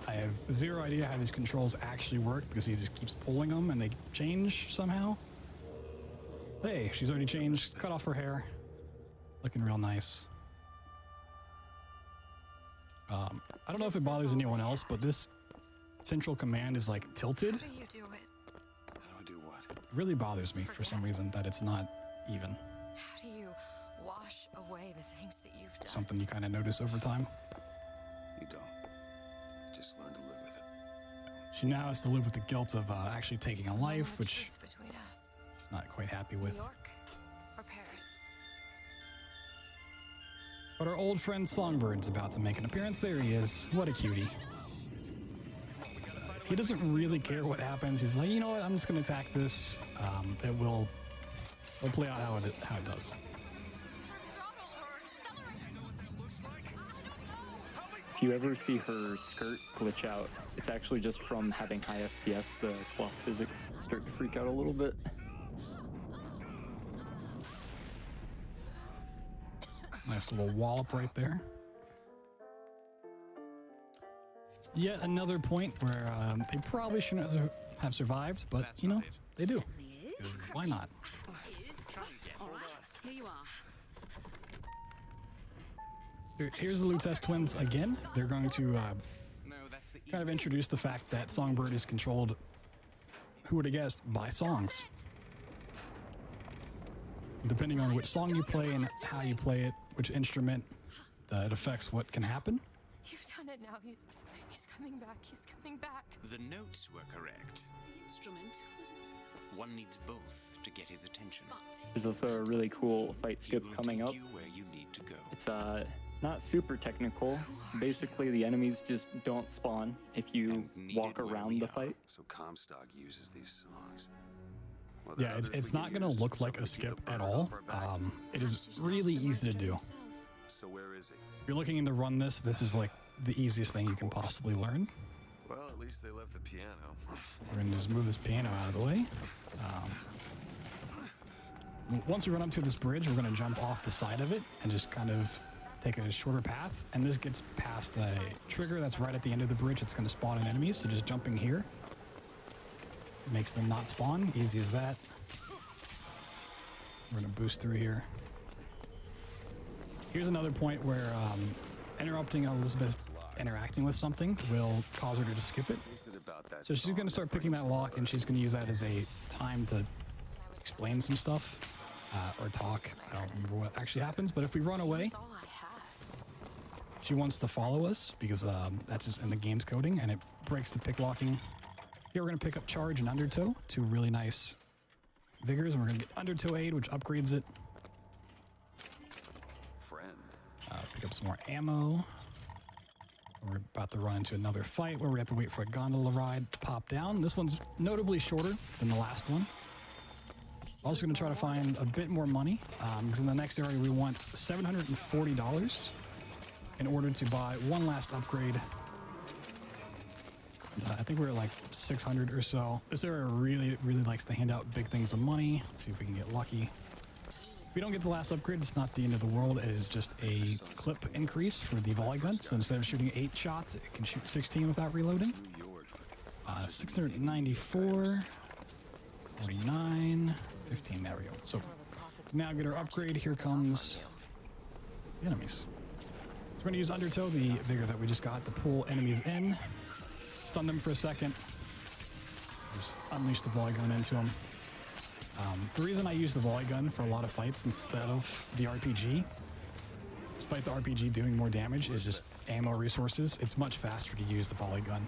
S2: I have zero idea how these controls actually work because he just keeps pulling them and they change somehow. Hey, she's already changed. Cut off her hair. Looking real nice. I don't know if it bothers anyone else, but this central command is like tilted.
S4: How do you do it?
S5: How do I do what?
S2: It really bothers me for some reason that it's not even.
S4: How do you wash away the things that you've done?
S2: Something you kind of notice over time.
S5: You don't. Just learn to live with it.
S2: She now has to live with the guilt of actually taking a life, which
S4: Choice between us.
S2: she's not quite happy
S4: New
S2: with.
S4: York or Paris?
S2: But our old friend Songbird's about to make an appearance. There he is. What a cutie. He doesn't really care what happens. He's like, you know what? I'm just going to attack this. We'll play out how it does.
S3: If you ever see her skirt glitch out, it's actually just from having high FPS. The cloth physics start to freak out a little bit.
S2: Nice little wallop right there. Yet another point where they probably shouldn't have survived, but you know, they do. Why not?
S10: Here you are.
S2: Here's the Lutez twins again. They're going to kind of introduce the fact that Songbird is controlled, who would have guessed, by songs. Depending on which song you play and how you play it, which instrument, it affects what can happen.
S4: You've done it now. He's coming back. He's coming back.
S11: The notes were correct.
S10: The instrument was not.
S11: One needs both to get his attention.
S3: There's also a really cool fight skip coming up.
S11: You where you need to go.
S3: It's not super technical. Basically, the enemies just don't spawn if you walk around the fight.
S5: So Comstock uses these songs. Well,
S2: Yeah, it's not going to look like a skip at all. It is really easy to do.
S5: So where is he?
S2: If you're looking to run this is like the easiest thing you can possibly learn.
S5: Well, at least they left the piano.
S2: We're going to just move this piano out of the way. Once we run up to this bridge, we're going to jump off the side of it and just kind of take a shorter path. And this gets past a trigger that's right at the end of the bridge. It's going to spawn an enemy, so just jumping here makes them not spawn. Easy as that. We're going to boost through here. Here's another point where interrupting Elizabeth interacting with something will cause her to just skip it. So she's going to start picking that lock, and she's going to use that as a time to explain some stuff or talk. I don't remember what actually happens, but if we run away, she wants to follow us because that's just in the game's coding, and it breaks the pick locking. Here we're going to pick up Charge and Undertow, two really nice vigors, and we're going to get Undertow Aid, which upgrades it. Pick up some more ammo. We're about to run into another fight where we have to wait for a gondola ride to pop down. This one's notably shorter than the last one. Also going to try to find a bit more money because in the next area we want $740 in order to buy one last upgrade. I think we're at like 600 or so. This area really likes to hand out big things of money. Let's see if we can get lucky. If we don't get the last upgrade, it's not the end of the world. It is just a clip increase for the volley gun. So instead of shooting 8 shots, it can shoot 16 without reloading. 694, 49, 15. There we go. So now get our upgrade. Here comes the enemies. So we're going to use Undertow, the vigor that we just got, to pull enemies in, stun them for a second, just unleash the volley gun into them. The reason I use the volley gun for a lot of fights instead of the RPG, despite the RPG doing more damage, is just ammo resources. It's much faster to use the volley gun.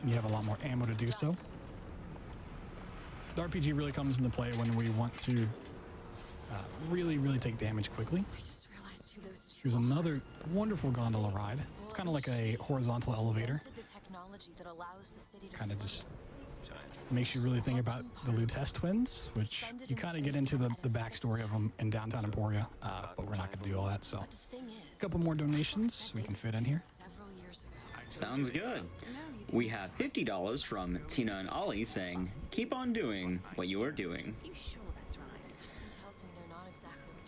S2: You have a lot more ammo to do so. The RPG really comes into play when we want to really take damage quickly. Here's another wonderful gondola ride. It's kind of like a horizontal elevator. Kind of just makes you really think about the Lutece twins, which you kind of get into the backstory of them in downtown Emporia, but we're not going to do all that. So a couple more donations we can fit in here.
S1: Sounds good. We have $50 from Tina and Ollie saying, keep on doing what you are doing.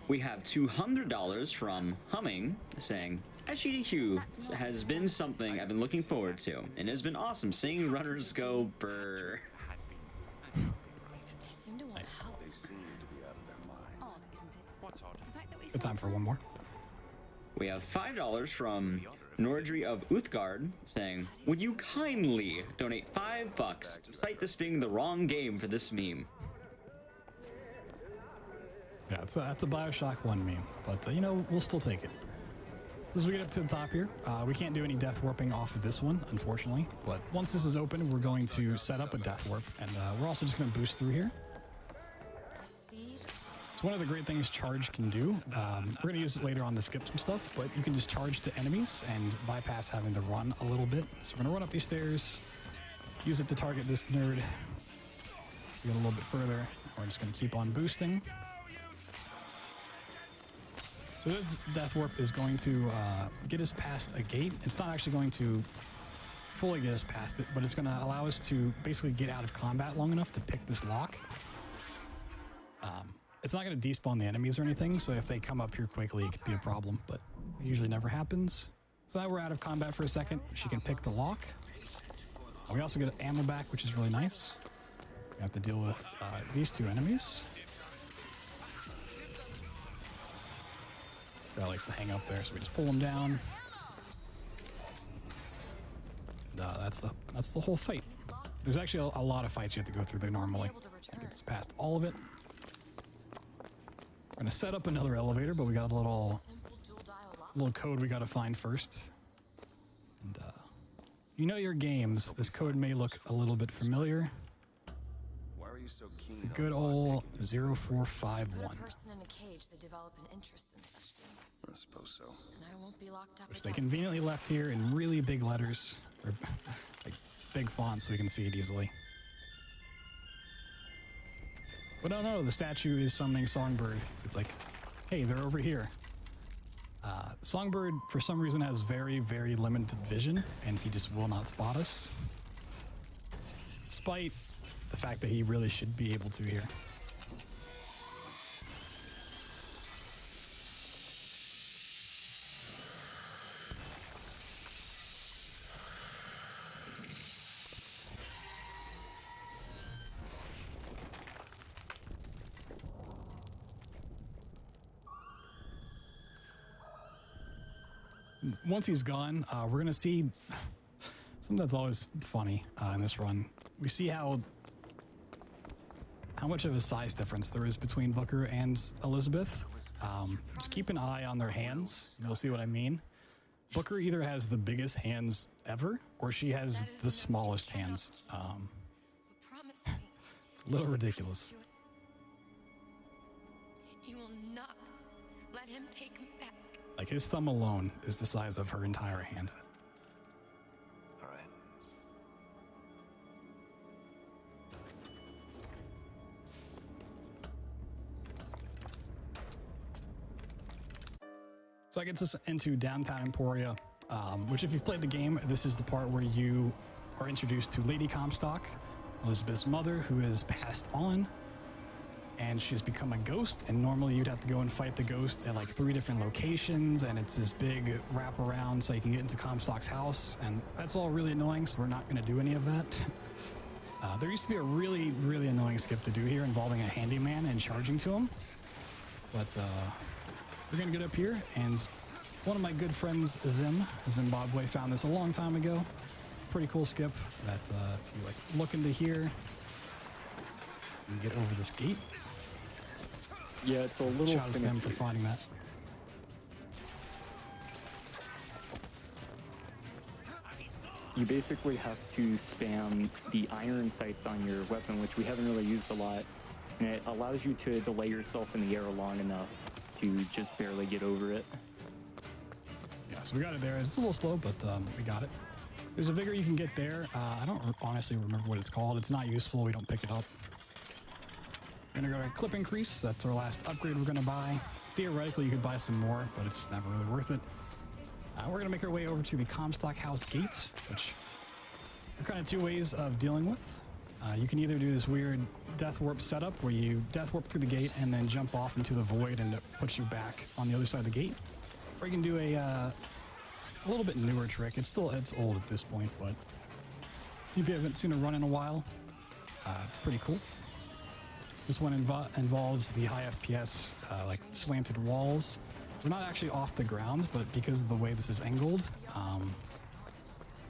S1: We have $200 from Humming saying, SGDQ has been something I've been looking forward to, and it has been awesome seeing runners go brrr.
S2: Nice. Good time for one more.
S1: We have $5 from Nordry of Uthgard saying, would you kindly donate $5 to cite this being the wrong game for this meme?
S2: Yeah, it's a BioShock 1 meme, but you know, we'll still take it. So as we get up to the top here, we can't do any death warping off of this one, unfortunately, but once this is open, we're going to set up a death warp, and we're also just going to boost through here. It's one of the great things charge can do. We're going to use it later on to skip some stuff, but you can just charge to enemies and bypass having to run a little bit. So we're going to run up these stairs, use it to target this nerd. Get a little bit further. We're just going to keep on boosting. So this death warp is going to get us past a gate. It's not actually going to fully get us past it, but it's going to allow us to basically get out of combat long enough to pick this lock. It's not going to despawn the enemies or anything, so if they come up here quickly, it could be a problem, but it usually never happens. So now we're out of combat for a second. She can pick the lock. We also get ammo back, which is really nice. We have to deal with these two enemies. This guy likes to hang up there, so we just pull him down. And, that's the whole fight. There's actually a lot of fights you have to go through there normally. I get this past all of it. We're gonna set up another elevator, but we got a little code we gotta find first. And you know your games. This code may look a little bit familiar.
S5: Why are you so keen?
S2: It's the good old 0451.
S5: I suppose so.
S4: And I won't be locked up
S2: Which they conveniently left here in really big letters, or like big fonts, so we can see it easily. But oh no, the statue is summoning Songbird. It's like, hey, they're over here. Songbird, for some reason, has very limited vision, and he just will not spot us. Despite the fact that he really should be able to here. Once he's gone, we're going to see something that's always funny in this run. We see how much of a size difference there is between Booker and Elizabeth. Just keep an eye on their hands. You'll see what I mean. Booker either has the biggest hands ever, or she has the smallest hands. It's a little ridiculous.
S4: You will not let him take me back.
S2: Like, his thumb alone is the size of her entire hand.
S5: All right.
S2: So that gets us into downtown Emporia, which if you've played the game, this is the part where you are introduced to Lady Comstock, Elizabeth's mother, who is passed on. and she's become a ghost, and normally you'd have to go and fight the ghost at like 3 different locations, and it's this big wraparound so you can get into Comstock's house, and that's all really annoying, so we're not going to do any of that. There used to be a really, really annoying skip to do here involving a handyman and charging to him, but we're going to get up here, and one of my good friends, Zimbabwe, found this a long time ago. Pretty cool skip that if you like look into here, you can get over this gate.
S3: Yeah, it's a little
S2: Shout out to them for finding that.
S3: You basically have to spam the iron sights on your weapon, which we haven't really used a lot, and it allows you to delay yourself in the air long enough to just barely get over it.
S2: Yeah, so we got it there. It's a little slow, but we got it. There's a vigor you can get there. I don't honestly remember what it's called. It's not useful. We don't pick it up. We're gonna go to clip increase. That's our last upgrade we're gonna buy. Theoretically, you could buy some more, but it's never really worth it. We're gonna make our way over to the Comstock House gate, which are kind of 2 ways of dealing with. You can either do this weird death warp setup where you death warp through the gate and then jump off into the void and it puts you back on the other side of the gate. Or you can do a little bit newer trick. It's old at this point, but if you haven't seen it run in a while, it's pretty cool. This one involves the high FPS, like slanted walls. We're not actually off the ground, but because of the way this is angled,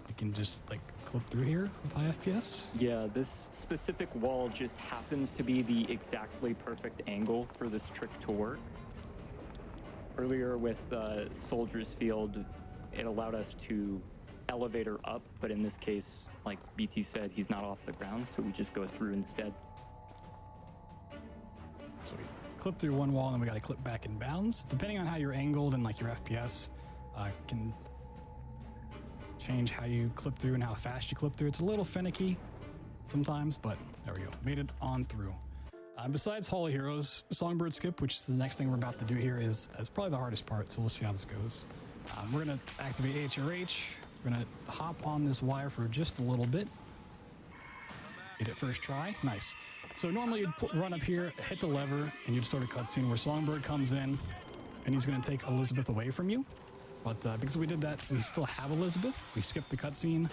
S2: you can just like clip through here with high FPS.
S3: Yeah, this specific wall just happens to be the exactly perfect angle for this trick to work. Earlier with Soldier's Field, it allowed us to elevator up, but in this case, like BT said, he's not off the ground, so we just go through instead.
S2: So we clip through one wall and then we got to clip back in bounds. Depending on how you're angled and like your FPS, can change how you clip through and how fast you clip through. It's a little finicky sometimes, but there we go. Made it on through. Besides Hall of Heroes, Songbird Skip, which is the next thing we're about to do here, is probably the hardest part, so we'll see how this goes. We're going to activate HRH. We're going to hop on this wire for just a little bit. Get it first try. Nice. So normally you'd run up here, hit the lever, and you'd start a cutscene where Songbird comes in, and he's going to take Elizabeth away from you. But because we did that, we still have Elizabeth. We skipped the cutscene,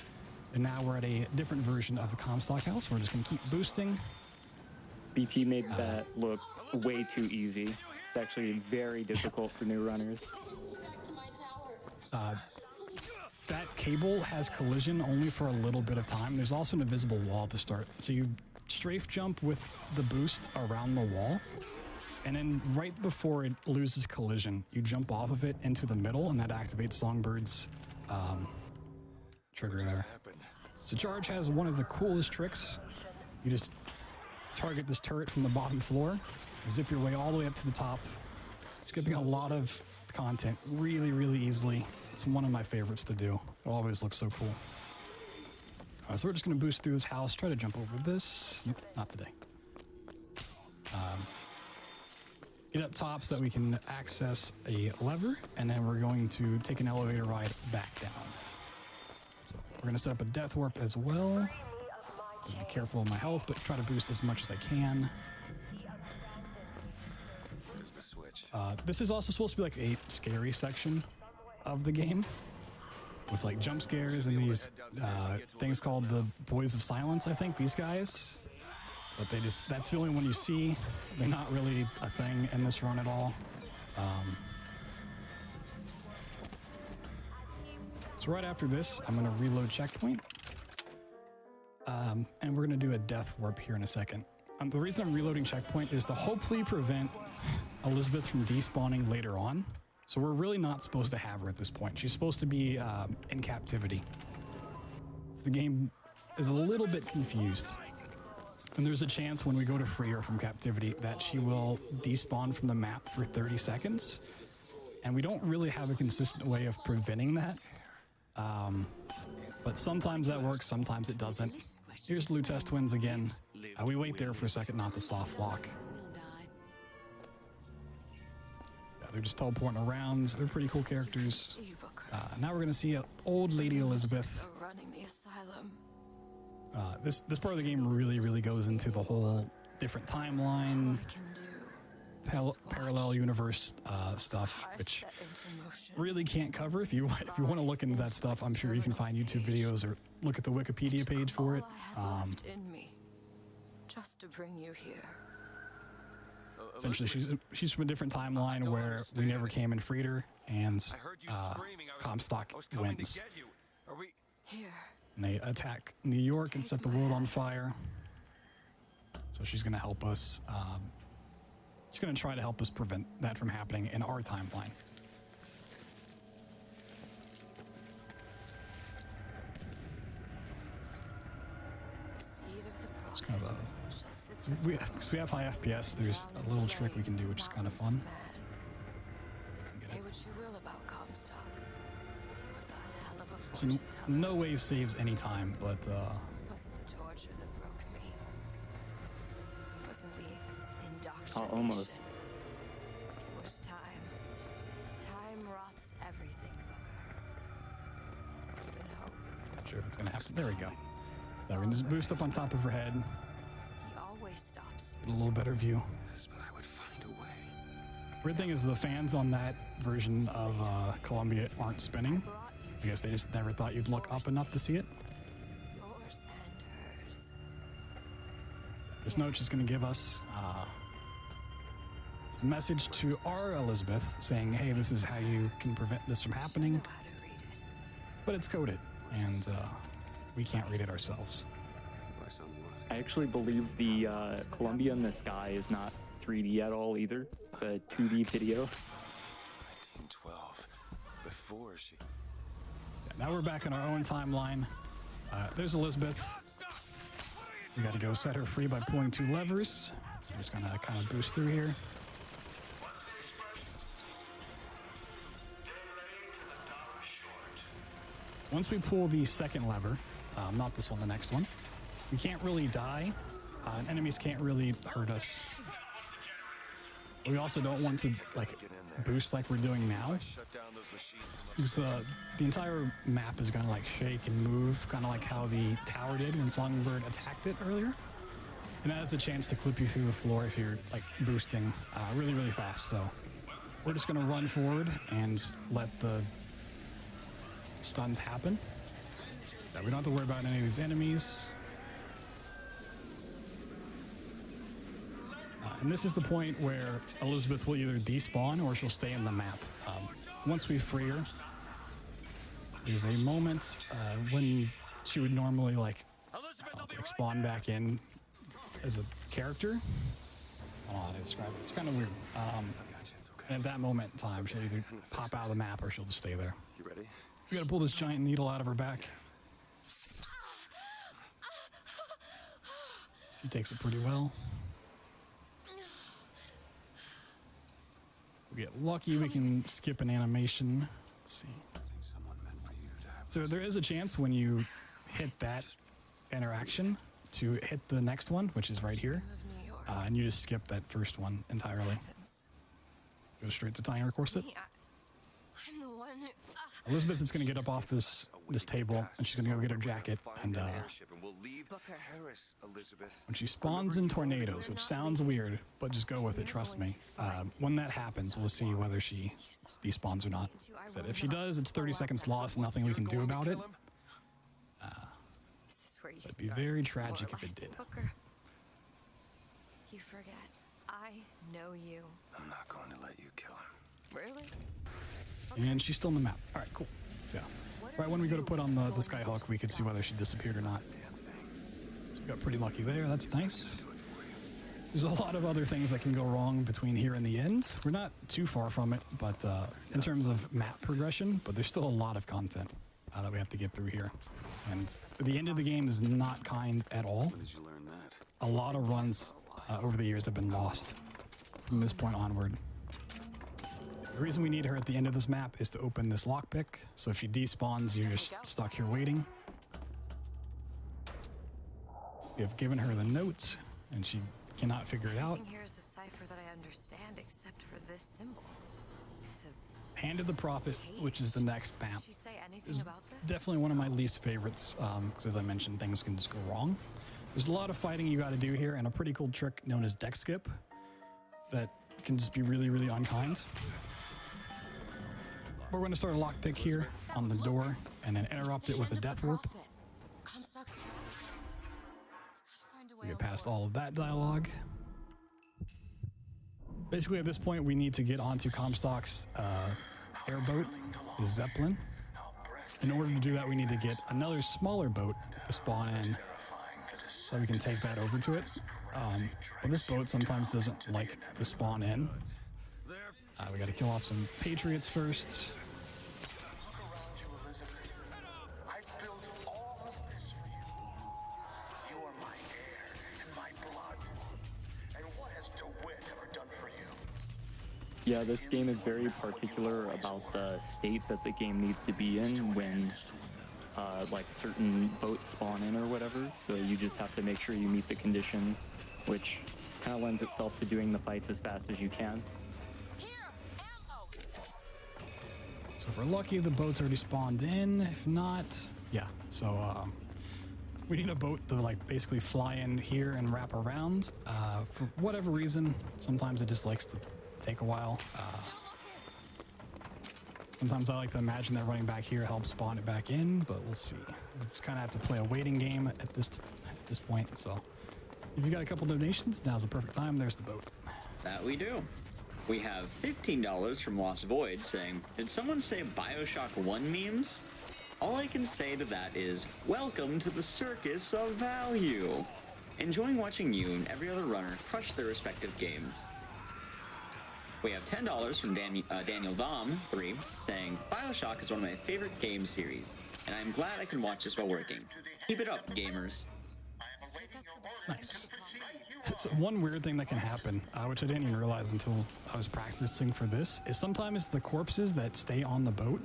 S2: and now we're at a different version of the Comstock House. We're just going to keep boosting.
S3: BT made that look way too easy. It's actually very difficult for new runners.
S2: That cable has collision only for a little bit of time. There's also an invisible wall to start. So you strafe jump with the boost around the wall, and then right before it loses collision, you jump off of it into the middle, and that activates Songbird's trigger there. So Charge has one of the coolest tricks. You just target this turret from the bottom floor, zip your way all the way up to the top, skipping a lot of content really, really easily. It's one of my favorites to do. It always looks so cool. So we're just going to boost through this house, try to jump over this. Nope, not today. Get up top so that we can access a lever, and then we're going to take an elevator ride back down. So we're going to set up a death warp as well. Be careful of my health, but try to boost as much as I can.
S5: There's the switch.
S2: This is also supposed to be like a scary section of the game, with like jump scares and these things called the Boys of Silence, I think, these guys. But that's the only one you see. They're not really a thing in this run at all. So right after this, I'm gonna reload checkpoint. And we're gonna do a death warp here in a second. The reason I'm reloading checkpoint is to hopefully prevent Elizabeth from despawning later on. So we're really not supposed to have her at this point. She's supposed to be in captivity. So the game is a little bit confused. And there's a chance when we go to free her from captivity that she will despawn from the map for 30 seconds. And we don't really have a consistent way of preventing that. But sometimes that works, sometimes it doesn't. Here's Lutez Twins again. We wait there for a second, not the soft lock. They're just teleporting around. They're pretty cool characters. Now we're going to see old Lady Elizabeth.
S4: Running the asylum.
S2: This part of the game really, really goes into the whole different timeline, parallel universe stuff, which really can't cover. If you want to look into that stuff, I'm sure you can find YouTube videos or look at the Wikipedia page for it.
S4: In me, just to bring you here.
S2: Essentially, she's from a different timeline where we never came and freed her, and Comstock wins. And they attack New York and set the world on fire. So she's going to help us. She's going to try to help us prevent that from happening in our timeline. It's kind of a... Because we have high FPS, there's a little trick we can do, which is kind of fun.
S4: Say what you will about Comstock. He was a hell of a
S2: So
S4: fortune teller.
S2: no wave saves any time, but
S4: Wasn't the torture that broke me. Wasn't the indoctrination.
S3: Almost.
S4: It was time. Time rots everything, Booker. Even hope.
S2: not sure if it's gonna happen. There we go. So we're gonna just boost up on top of her head.
S4: He always stops.
S2: Get a little better view.
S5: Yes, but I would find a way.
S2: Weird thing is the fans on that version of Columbia aren't spinning. I guess they just never thought you'd look up enough to see it.
S4: Yours and hers.
S2: This note she's going to give us it's a message to our Elizabeth saying, hey, this is how you can prevent this from happening. But it's coded, and we can't read it ourselves.
S3: I actually believe the Columbia in the sky is not 3D at all either. It's a 2D video.
S5: 1912. Before she...
S2: Now we're back in our own timeline. There's Elizabeth. We got to go set her free by pulling 2 levers. So we're just going to kind of boost through here. Once we pull the second lever, not this one, the next one, we can't really die. And enemies can't really hurt us. We also don't want to like boost like we're doing now, because the entire map is gonna like shake and move, kind of like how the tower did when Songbird attacked it earlier. And that has a chance to clip you through the floor if you're like boosting really, really fast. So we're just gonna run forward and let the stuns happen. So we don't have to worry about any of these enemies. And this is the point where Elizabeth will either despawn or she'll stay in the map. Once we free her, there's a moment when she would normally like spawn back in as a character. I don't know how to describe it. It's kind of weird. And at that moment in time, she'll either pop out of the map or she'll just stay there.
S5: You ready?
S2: We gotta pull this giant needle out of her back. She takes it pretty well. We get lucky, we can skip an animation. Let's see. So there is a chance when you hit that interaction to hit the next one, which is right here, and you just skip that first one entirely. Go straight to tying her corset.
S4: I'm the one who...
S2: Elizabeth is going to get up off this table, and she's going to go get her jacket. And when she spawns in tornadoes, which sounds weird, but just go with it, trust me. When that happens, we'll see whether she despawns or not. So if she does, it's 30 seconds lost, nothing we can do about it. It'd be very tragic if it did.
S4: Booker, you forget. I know you.
S5: I'm not going to let you kill him.
S4: Really?
S2: And she's still in the map. All right, cool. So, right when we go to put on the Skyhawk, we could see whether she disappeared or not. So we got pretty lucky there. That's nice. There's a lot of other things that can go wrong between here and the end. We're not too far from it, but in terms of map progression, but there's still a lot of content that we have to get through here. And the end of the game is not kind at all.
S5: When did you learn that?
S2: A lot of runs over the years have been lost from this point onward. The reason we need her at the end of this map is to open this lockpick. So if she despawns, you're just stuck here waiting. We have given her the note, and she cannot figure it out.
S4: Nothing here is a cipher that I understand except for this symbol. It's a
S2: Hand of the Prophet, which is the next map.
S4: Did she say anything
S2: Is
S4: about this?
S2: definitely one of my least favorites, because as I mentioned, things can just go wrong. There's a lot of fighting you got to do here, and a pretty cool trick known as deck skip that can just be really, really unkind. We're going to start a lockpick here on the door and then interrupt it with a death warp. We get past all of that dialogue. Basically, at this point, we need to get onto Comstock's airboat, the Zeppelin. In order to do that, we need to get another smaller boat to spawn in so we can take that over to it. But this boat sometimes doesn't like to spawn in. We got to kill off some Patriots first.
S3: Yeah, this game is very particular about the state that the game needs to be in when like certain boats spawn in or whatever. So you just have to make sure you meet the conditions, which kind of lends itself to doing the fights as fast as you can.
S2: So if we're lucky, the boat's already spawned in. If not, yeah. So we need a boat to like basically fly in here and wrap around. For whatever reason, sometimes it just likes to take a while. Sometimes I like to imagine that running back here helps spawn it back in, but we'll see. We just kind of have to play a waiting game at this point. So if you got a couple donations, now's the perfect time. There's the boat.
S1: That we do. We have $15 from Lost Void saying, did someone say BioShock 1 memes? All I can say to that is, welcome to the circus of value. Enjoying watching you and every other runner crush their respective games. We have $10 from Daniel Dom 3 saying, BioShock is one of my favorite game series, and I'm glad I can watch this while working. Keep it up, gamers.
S2: Nice. It's one weird thing that can happen, which I didn't even realize until I was practicing for this, is sometimes the corpses that stay on the boat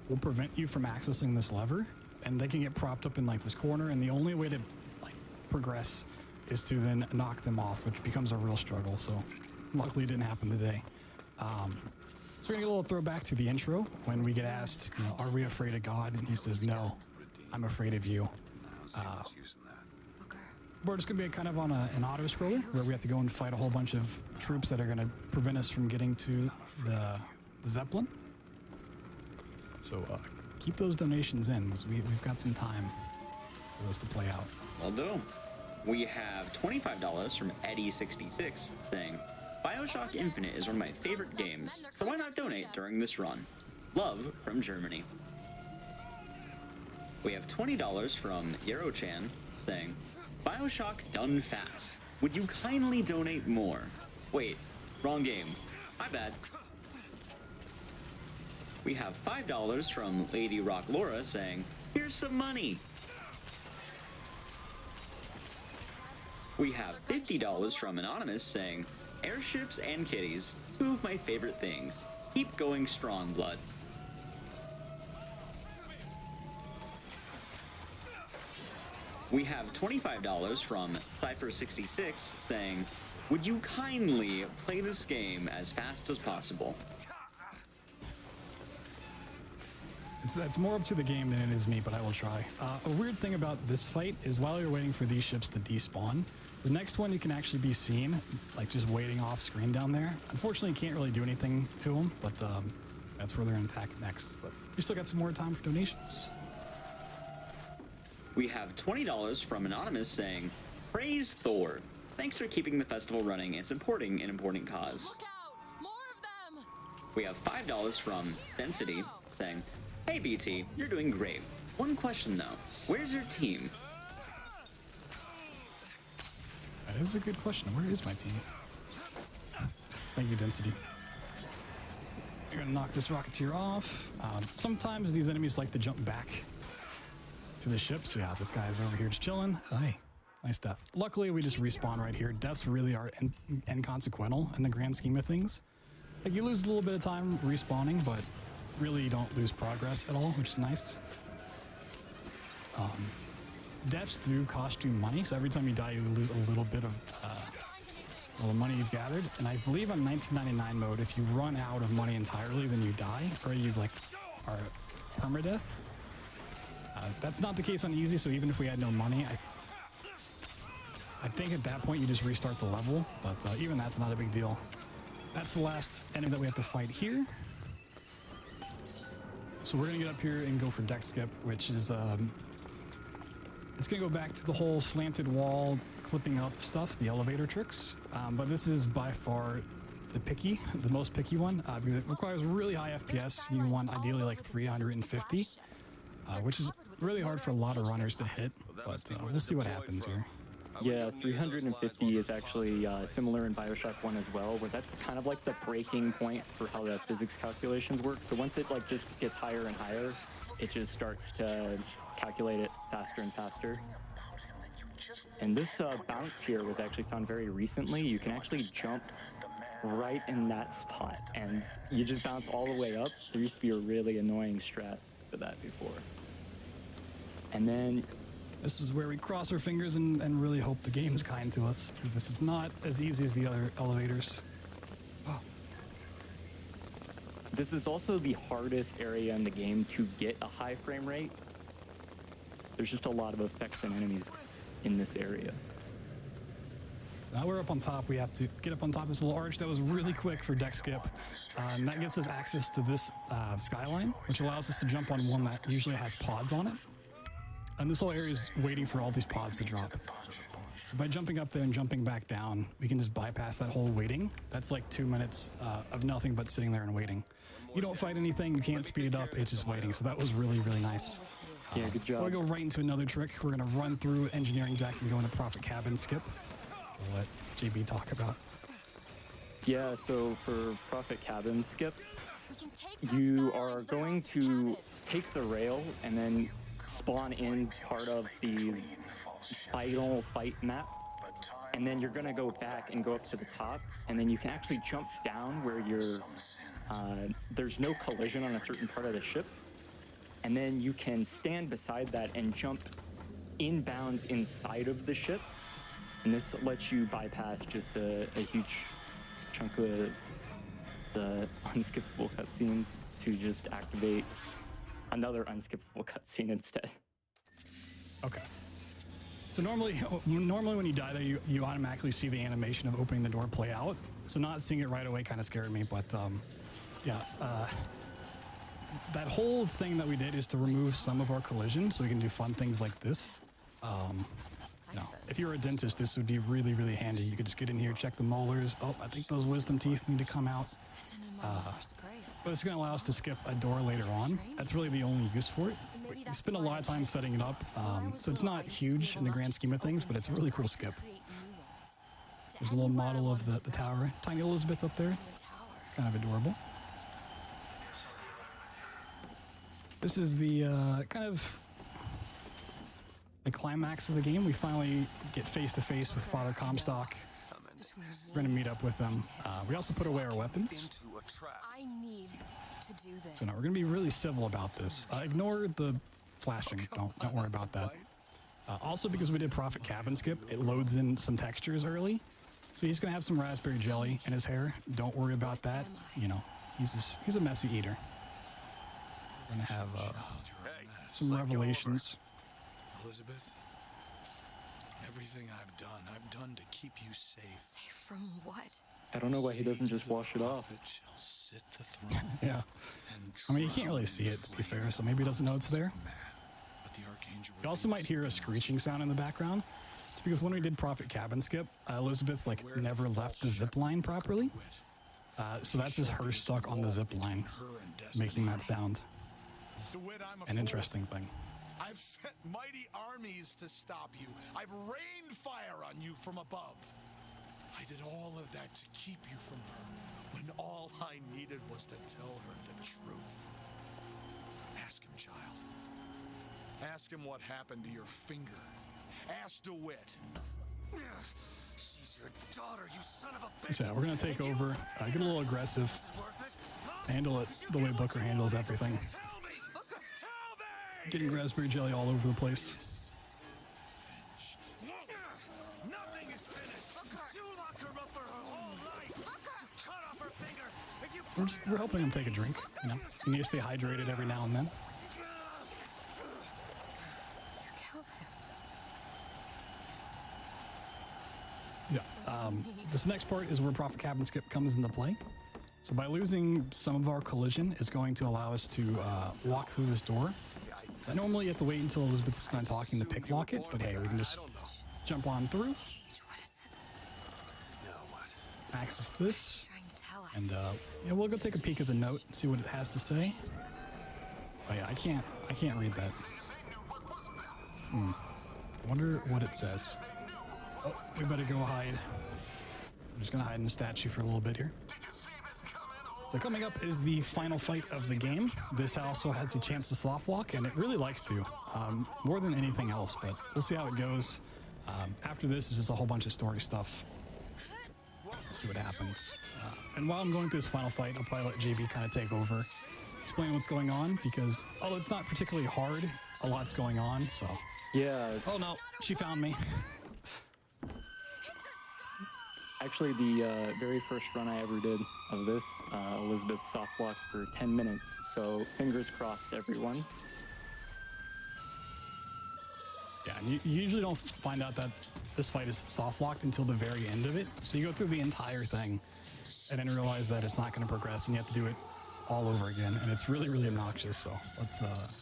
S2: will prevent you from accessing this lever, and they can get propped up in like this corner, and the only way to like progress is to then knock them off, which becomes a real struggle. So luckily it didn't happen today. So we're gonna get a little throwback to the intro when we get asked, you know, are we afraid of God? And he says, no, I'm afraid of you. We're just gonna be kind of on an auto scroller where we have to go and fight a whole bunch of troops that are gonna prevent us from getting to the Zeppelin. So keep those donations in, because we've got some time for those to play out.
S1: Will do. We have $25 from Ecdycis saying, BioShock Infinite is one of my favorite games, so why not donate during this run? Love from Germany. We have $20 from Yarochan saying, BioShock done fast. Would you kindly donate more? Wait, wrong game. My bad. We have $5 from Lady Rock Laura saying, here's some money. We have $50 from Anonymous saying, airships and kitties, two of my favorite things. Keep going strong, blood. We have $25 from Cypher66 saying, would you kindly play this game as fast as possible?
S2: It's more up to the game than it is me, but I will try. A weird thing about this fight is while you're waiting for these ships to despawn, the next one you can actually be seen, like just waiting off screen down there. Unfortunately, you can't really do anything to them, but that's where they're going to attack next. But we still got some more time for donations.
S1: We have $20 from Anonymous saying, praise Thor. Thanks for keeping the festival running and supporting an important cause.
S4: Look out! More of them!
S1: We have $5 from Density saying, hey BT, you're doing great. One question though, where's your team?
S2: That is a good question. Where is my team? Thank you, Density. You're gonna knock this Rocketeer off. Sometimes these enemies like to jump back to the ship. So yeah, this guy's over here just chilling. Hey, nice death. Luckily, we just respawn right here. Deaths really are inconsequential in the grand scheme of things. Like, you lose a little bit of time respawning, but really you don't lose progress at all, which is nice. Deaths do cost you money, so every time you die, you lose a little bit of the money you've gathered. And I believe on 1999 mode, if you run out of money entirely, then you die, or you like are permadeath. That's not the case on easy, so even if we had no money, I think at that point you just restart the level, but even that's not a big deal. That's the last enemy that we have to fight here. So we're gonna get up here and go for deck skip, which is it's gonna go back to the whole slanted wall clipping up stuff, the elevator tricks. But this is by far the most picky one, because it requires really high FPS. You want ideally like 350, which is really hard for a lot of runners to hit, but we'll see what happens here.
S3: Yeah, 350 is actually similar in BioShock 1 as well, where that's kind of like the breaking point for how the physics calculations work. So once it like just gets higher and higher, it just starts to calculate it faster and faster. And this bounce here was actually found very recently. You can actually jump right in that spot, and you just bounce all the way up. There used to be a really annoying strat for that before. And then
S2: this is where we cross our fingers and really hope the game's kind to us, because this is not as easy as the other elevators. Oh.
S3: This is also the hardest area in the game to get a high frame rate. There's just a lot of effects and enemies in this area.
S2: So now we're up on top. We have to get up on top of this little arch that was really quick for deck skip. And that gets us access to this skyline, which allows us to jump on one that usually has pods on it. And this whole area is waiting for all these pods to drop. So by jumping up there and jumping back down, we can just bypass that whole waiting. That's like 2 minutes of nothing but sitting there and waiting. You don't fight anything, you can't speed it up, it's just waiting. So that was really, really nice.
S3: Yeah, good job.
S2: We're gonna go right into another trick. We're gonna run through engineering deck and go into Prophet Cabin skip. We'll let JB talk about.
S3: Yeah, so for Prophet Cabin skip, you are going to take the rail and then spawn in part of the final fight map, and then you're gonna go back and go up to the top, and then you can actually jump down where you're there's no collision on a certain part of the ship, and then you can stand beside that and jump inbounds inside of the ship, and this lets you bypass just a huge chunk of the unskippable cutscenes to just activate another unskippable cutscene instead.
S2: Okay. So normally when you die there, you automatically see the animation of opening the door play out. So not seeing it right away kind of scared me, but yeah. That whole thing that we did is to remove some of our collision so we can do fun things like this. You know, if you're a dentist, this would be really, really handy. You could just get in here, check the molars. Oh, I think those wisdom teeth need to come out. But it's going to allow us to skip a door later on. That's really the only use for it. We spend a lot of time setting it up, so it's not huge in the grand scheme of things, but it's a really cool skip. There's a little model of the tower. Tiny Elizabeth up there. Kind of adorable. This is the kind of the climax of the game. We finally get face-to-face with Father Comstock. We're going to meet up with them. We also put away our weapons.
S4: I need to do this.
S2: So now we're going to be really civil about this. Ignore the flashing. Don't worry about that. Also, because we did Prophet Cabin skip, it loads in some textures early. So he's going to have some raspberry jelly in his hair. Don't worry about that. You know, he's a messy eater. We're going to have some revelations.
S11: Elizabeth, everything I've done to keep you safe.
S4: Safe from what?
S3: I don't know why he doesn't just wash it off.
S2: Yeah. I mean, you can't really see it, to be fair, so maybe he doesn't know it's there. You also might hear a screeching sound in the background. It's because when we did Prophet Cabin skip, Elizabeth never left the zip line properly. So that's just her stuck on the zip line, making that sound. An interesting thing.
S6: I've sent mighty armies to stop you. I've rained fire on you from above. I did all of that to keep you from her, when all I needed was to tell her the truth. Ask him, child. Ask him what happened to your finger. Ask DeWitt. She's your daughter, you son of a bitch.
S2: So yeah, we're gonna take over, get a little aggressive, handle it the way Booker handles everything. Getting raspberry jelly all over the place.
S6: Nothing is finished. You lock her up for her whole life. You cut off her finger.
S2: We're helping him take a drink. You know, you need to stay hydrated every now and then. This next part is where Prophet Cabin Skip comes into play. So by losing some of our collision is going to allow us to walk through this door. Normally you have to wait until Elizabeth is done talking to pick lock it, but hey, we can just jump on through. Access this, and yeah, we'll go take a peek at the note, see what it has to say. Oh yeah, I can't read that. Wonder what it says. Oh, we better go hide. I'm just gonna hide in the statue for a little bit here. So coming up is the final fight of the game. This also has a chance to soft lock, and it really likes to, more than anything else, but we'll see how it goes. After this is just a whole bunch of story stuff. We'll see what happens. And while I'm going through this final fight, I'll probably let JB kind of take over, explain what's going on, because although it's not particularly hard, a lot's going on, so.
S3: Yeah.
S2: Oh no, she found me.
S3: Actually, the very first run I ever did of this, Elizabeth soft blocked for 10 minutes, so fingers crossed, everyone.
S2: Yeah, and you usually don't find out that this fight is soft locked until the very end of it. So you go through the entire thing and then realize that it's not going to progress and you have to do it all over again. And it's really, really obnoxious. So let's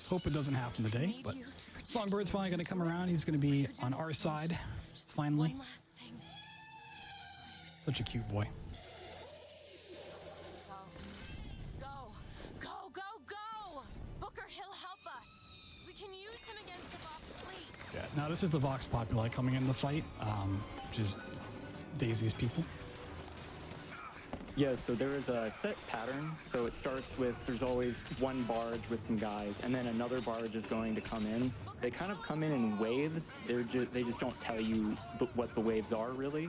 S2: hope it doesn't happen today. But Songbird's finally going to come around. He's going to be on our side, finally. Such a cute boy.
S4: Go! Go, go, go! Booker, he'll help us. We can use him against the Vox fleet.
S2: Yeah, now this is the Vox Populi coming in the fight, which is Daisy's people.
S3: Yeah, so there is a set pattern. So it starts with, there's always one barge with some guys, and then another barge is going to come in. They kind of come in waves. They just don't tell you what the waves are, really.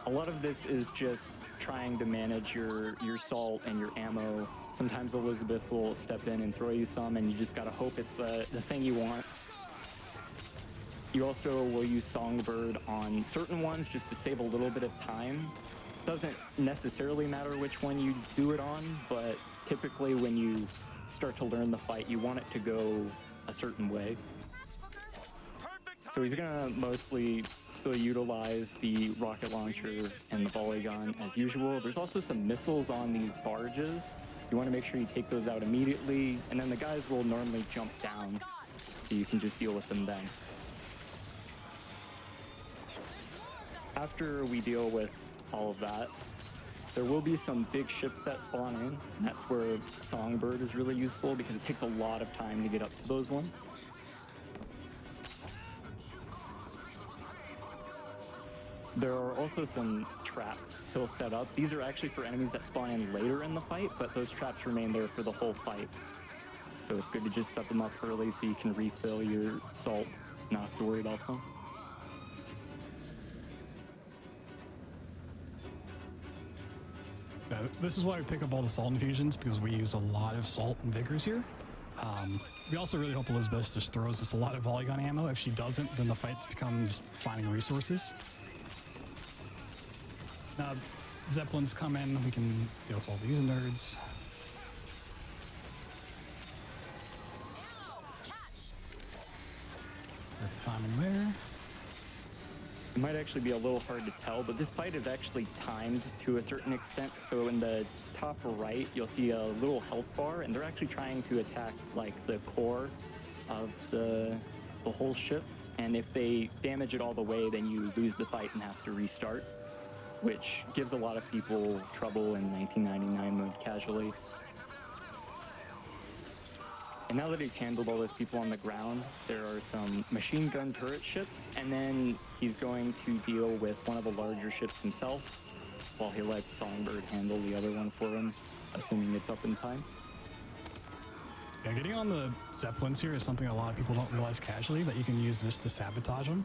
S3: A lot of this is just trying to manage your salt and your ammo. Sometimes Elizabeth will step in and throw you some, and you just gotta hope it's the thing you want. You also will use Songbird on certain ones just to save a little bit of time. Doesn't necessarily matter which one you do it on, but typically when you start to learn the fight, you want it to go a certain way. So he's gonna mostly still utilize the rocket launcher and the volley gun as usual. There's also some missiles on these barges. You want to make sure you take those out immediately, and then the guys will normally jump down, so you can just deal with them then. After we deal with all of that, there will be some big ships that spawn in, and that's where Songbird is really useful because it takes a lot of time to get up to those ones. There are also some traps he'll set up. These are actually for enemies that spawn in later in the fight, but those traps remain there for the whole fight. So it's good to just set them up early so you can refill your salt, not have to worry about them.
S2: This is why we pick up all the salt infusions, because we use a lot of salt and vigors here. We also really hope Elizabeth just throws us a lot of volley gun ammo. If she doesn't, then the fight becomes finding resources. Now, Zeppelins come in, we can deal with all these nerds. Perfect timing there.
S3: It might actually be a little hard to tell, but this fight is actually timed to a certain extent. So in the top right, you'll see a little health bar, and they're actually trying to attack like the core of the whole ship. And if they damage it all the way, then you lose the fight and have to restart, which gives a lot of people trouble in 1999 mode casually. And now that he's handled all those people on the ground, there are some machine gun turret ships, and then he's going to deal with one of the larger ships himself, while he lets Songbird handle the other one for him, assuming it's up in time.
S2: Yeah, getting on the Zeppelins here is something a lot of people don't realize casually, that you can use this to sabotage them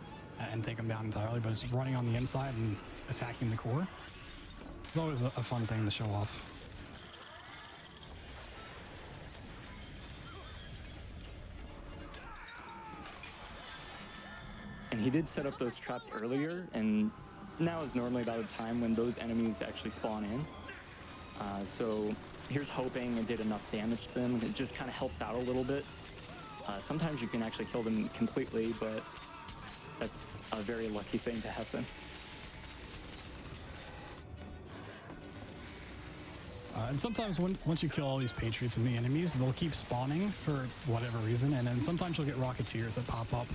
S2: and take them down entirely, but it's running on the inside and attacking the core. It's always a fun thing to show off.
S3: And he did set up those traps earlier, and now is normally about the time when those enemies actually spawn in. So here's hoping it did enough damage to them. It just kind of helps out a little bit. Sometimes you can actually kill them completely, but That's a very lucky thing to happen.
S2: And sometimes once you kill all these Patriots and the enemies, they'll keep spawning for whatever reason, and then sometimes you'll get Rocketeers that pop up.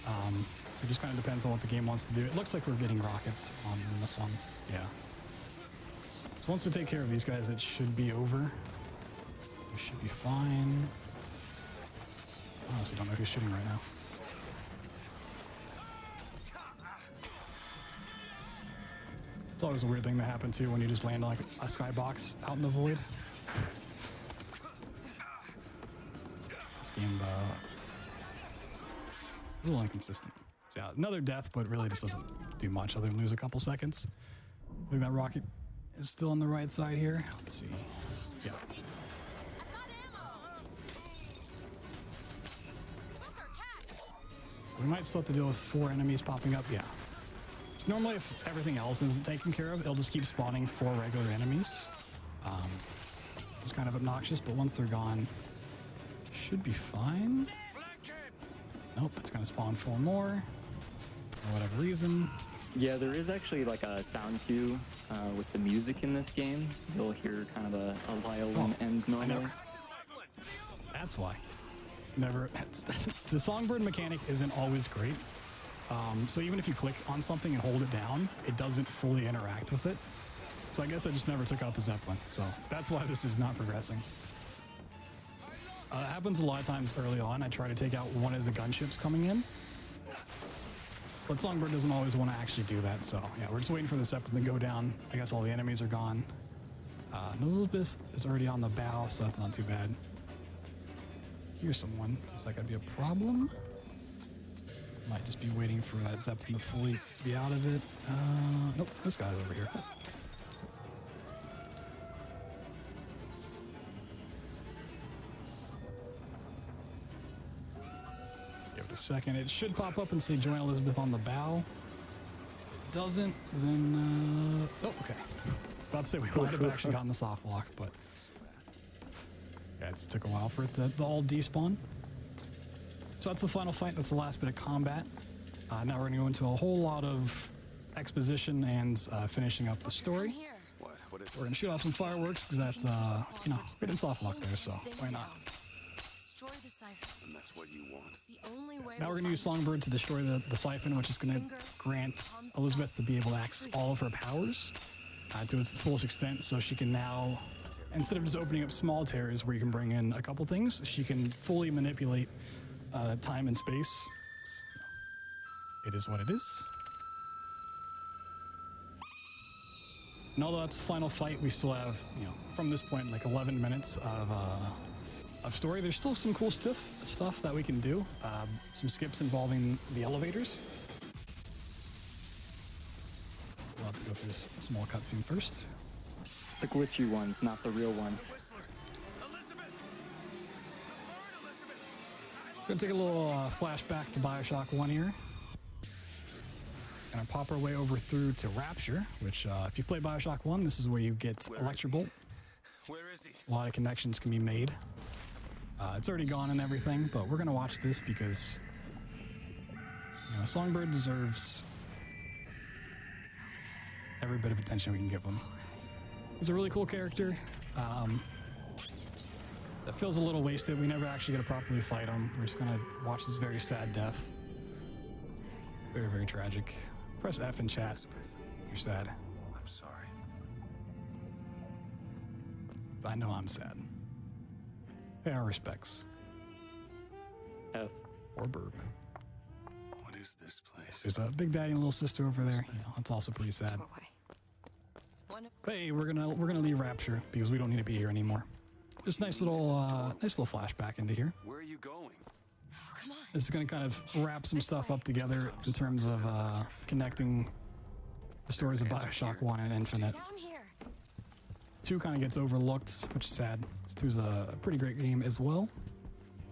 S2: So it just kind of depends on what the game wants to do. It looks like we're getting rockets on this one. Yeah. So once we take care of these guys, it should be over. We should be fine. I honestly don't know who's shooting right now. It's always a weird thing to happen too when you just land on like a skybox out in the void. This game, a little inconsistent. So yeah, another death, but really just doesn't do much other than lose a couple seconds. I think that rocket is still on the right side here. Let's see. Yeah. We might still have to deal with 4 enemies popping up. Yeah. So normally if everything else isn't taken care of, it'll just keep spawning 4 regular enemies. It's kind of obnoxious, but once they're gone, should be fine. Nope, it's gonna spawn 4 more for whatever reason.
S3: Yeah, there is actually like a sound cue with the music in this game. You'll hear kind of a violin end normally.
S2: That's why. Never. The songbird mechanic isn't always great. So even if you click on something and hold it down, it doesn't fully interact with it. So I guess I just never took out the Zeppelin. So that's why this is not progressing. It happens a lot of times early on. I try to take out one of the gunships coming in. But Songbird doesn't always want to actually do that. So yeah, we're just waiting for the Zeppelin to go down. I guess all the enemies are gone. Elizabeth is already on the bow, so that's not too bad. Here's someone. Is that gonna be a problem? Might just be waiting for that Zeppelin to fully be out of it. Nope, this guy's over here. Give it a second. It should pop up and say join Elizabeth on the bow. If it doesn't, then oh, okay. I was about to say we might have actually gotten the soft lock, but yeah, it just took a while for it to all despawn. So that's the final fight. That's the last bit of combat. Now we're going to go into a whole lot of exposition and finishing up the story. We're going to shoot off some fireworks because that's, you know, we didn't soft lock there, so why not?
S5: And that's what you want.
S2: Now we're going to use Songbird to destroy the siphon, which is going to grant Elizabeth to be able to access all of her powers to its fullest extent, so she can now, instead of just opening up small tears where you can bring in a couple things, she can fully manipulate time and space. It is what it is. And although that's the final fight, we still have, you know, from this point, like 11 minutes of story. There's still some cool stuff that we can do. Some skips involving the elevators. We'll have to go through this small cutscene first.
S3: The glitchy ones, not the real ones.
S2: Gonna take a little flashback to BioShock 1 here. Gonna pop our way over through to Rapture, which if you play BioShock 1, this is where you get Electrobolt.
S5: Where is he?
S2: A lot of connections can be made. It's already gone and everything, but we're gonna watch this because, you know, Songbird deserves every bit of attention we can give him. He's a really cool character. That feels a little wasted. We never actually get to properly fight him. We're just gonna watch this very sad death. Very, very tragic. Press F in chat. You're sad.
S5: I'm sorry.
S2: I know I'm sad. Pay our respects.
S3: F.
S2: Or burp.
S5: What is this place?
S2: There's a big daddy and little sister over there. You know, it's also pretty sad. Hey, we're gonna leave Rapture because we don't need to be here anymore. Just nice little flashback into here.
S5: Where are you going?
S4: Oh, come on.
S2: This is gonna kind of wrap some stuff up together in terms of connecting the stories of BioShock 1 and Infinite.
S4: Down here.
S2: 2 kind of gets overlooked, which is sad. 2's a pretty great game as well.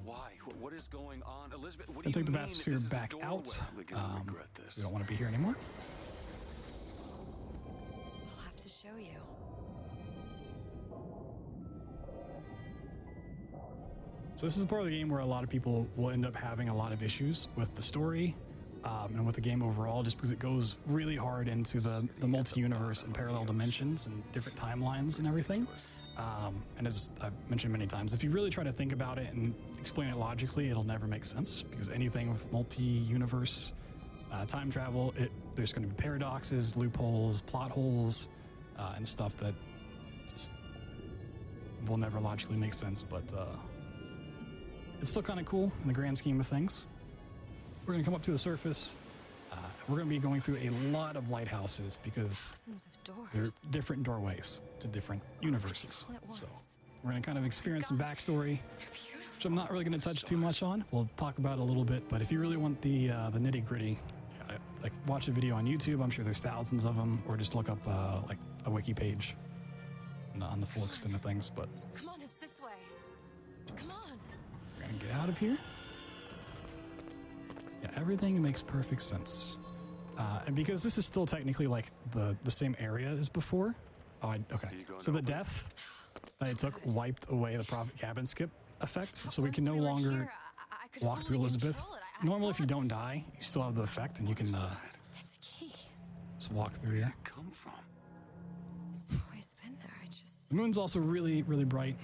S5: Why? What is going on, Elizabeth? What do
S2: Gonna take the
S5: you mean
S2: bathysphere
S5: this is a
S2: back
S5: doorway?
S2: out.
S5: We're gonna regret this.
S2: We don't want to be here anymore.
S4: I'll have to show you.
S2: So this is the part of the game where a lot of people will end up having a lot of issues with the story. and with the game overall, just because it goes really hard into the multi-universe and parallel dimensions and different timelines and everything. And as I've mentioned many times, if you really try to think about it and explain it logically, it'll never make sense, because anything with multi-universe time travel, there's going to be paradoxes, loopholes, plot holes, and stuff that just will never logically make sense, but it's still kind of cool in the grand scheme of things. We're going to come up to the surface. We're going to be going through a lot of lighthouses because there are different doorways to different universes. So we're going to kind of experience some backstory, which I'm not really going to touch too much on. We'll talk about it a little bit, but if you really want the nitty-gritty, like watch a video on YouTube. I'm sure there's thousands of them, or just look up like a wiki page on the full extent of things. But
S4: come on, it's this way. Come on.
S2: We're going to get out of here. Yeah, everything makes perfect sense. And because this is still technically like the same area as before. Oh, okay. So the death that I took wiped away the Prophet Cabin skip effect. So we can no longer walk through Elizabeth. Normally, if you don't die, you still have the effect, and you can just walk through here.
S5: Come from?
S4: It's always been there.
S2: The moon's also really, really bright.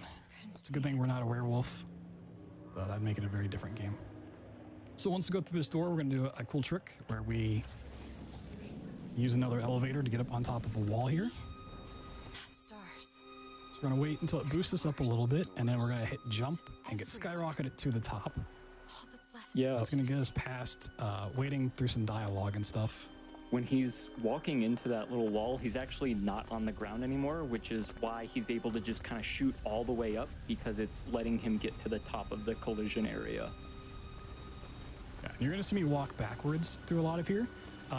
S2: It's a good thing we're not a werewolf. That'd make it a very different game. So once we go through this door, we're going to do a cool trick where we use another elevator to get up on top of a wall here. So we're going to wait until it boosts us up a little bit, and then we're going to hit jump and get skyrocketed to the top.
S3: Yeah.
S2: That's going to get us past waiting through some dialogue and stuff.
S3: When he's walking into that little wall, he's actually not on the ground anymore, which is why he's able to just kind of shoot all the way up, because it's letting him get to the top of the collision area.
S2: Yeah, and you're going to see me walk backwards through a lot of here.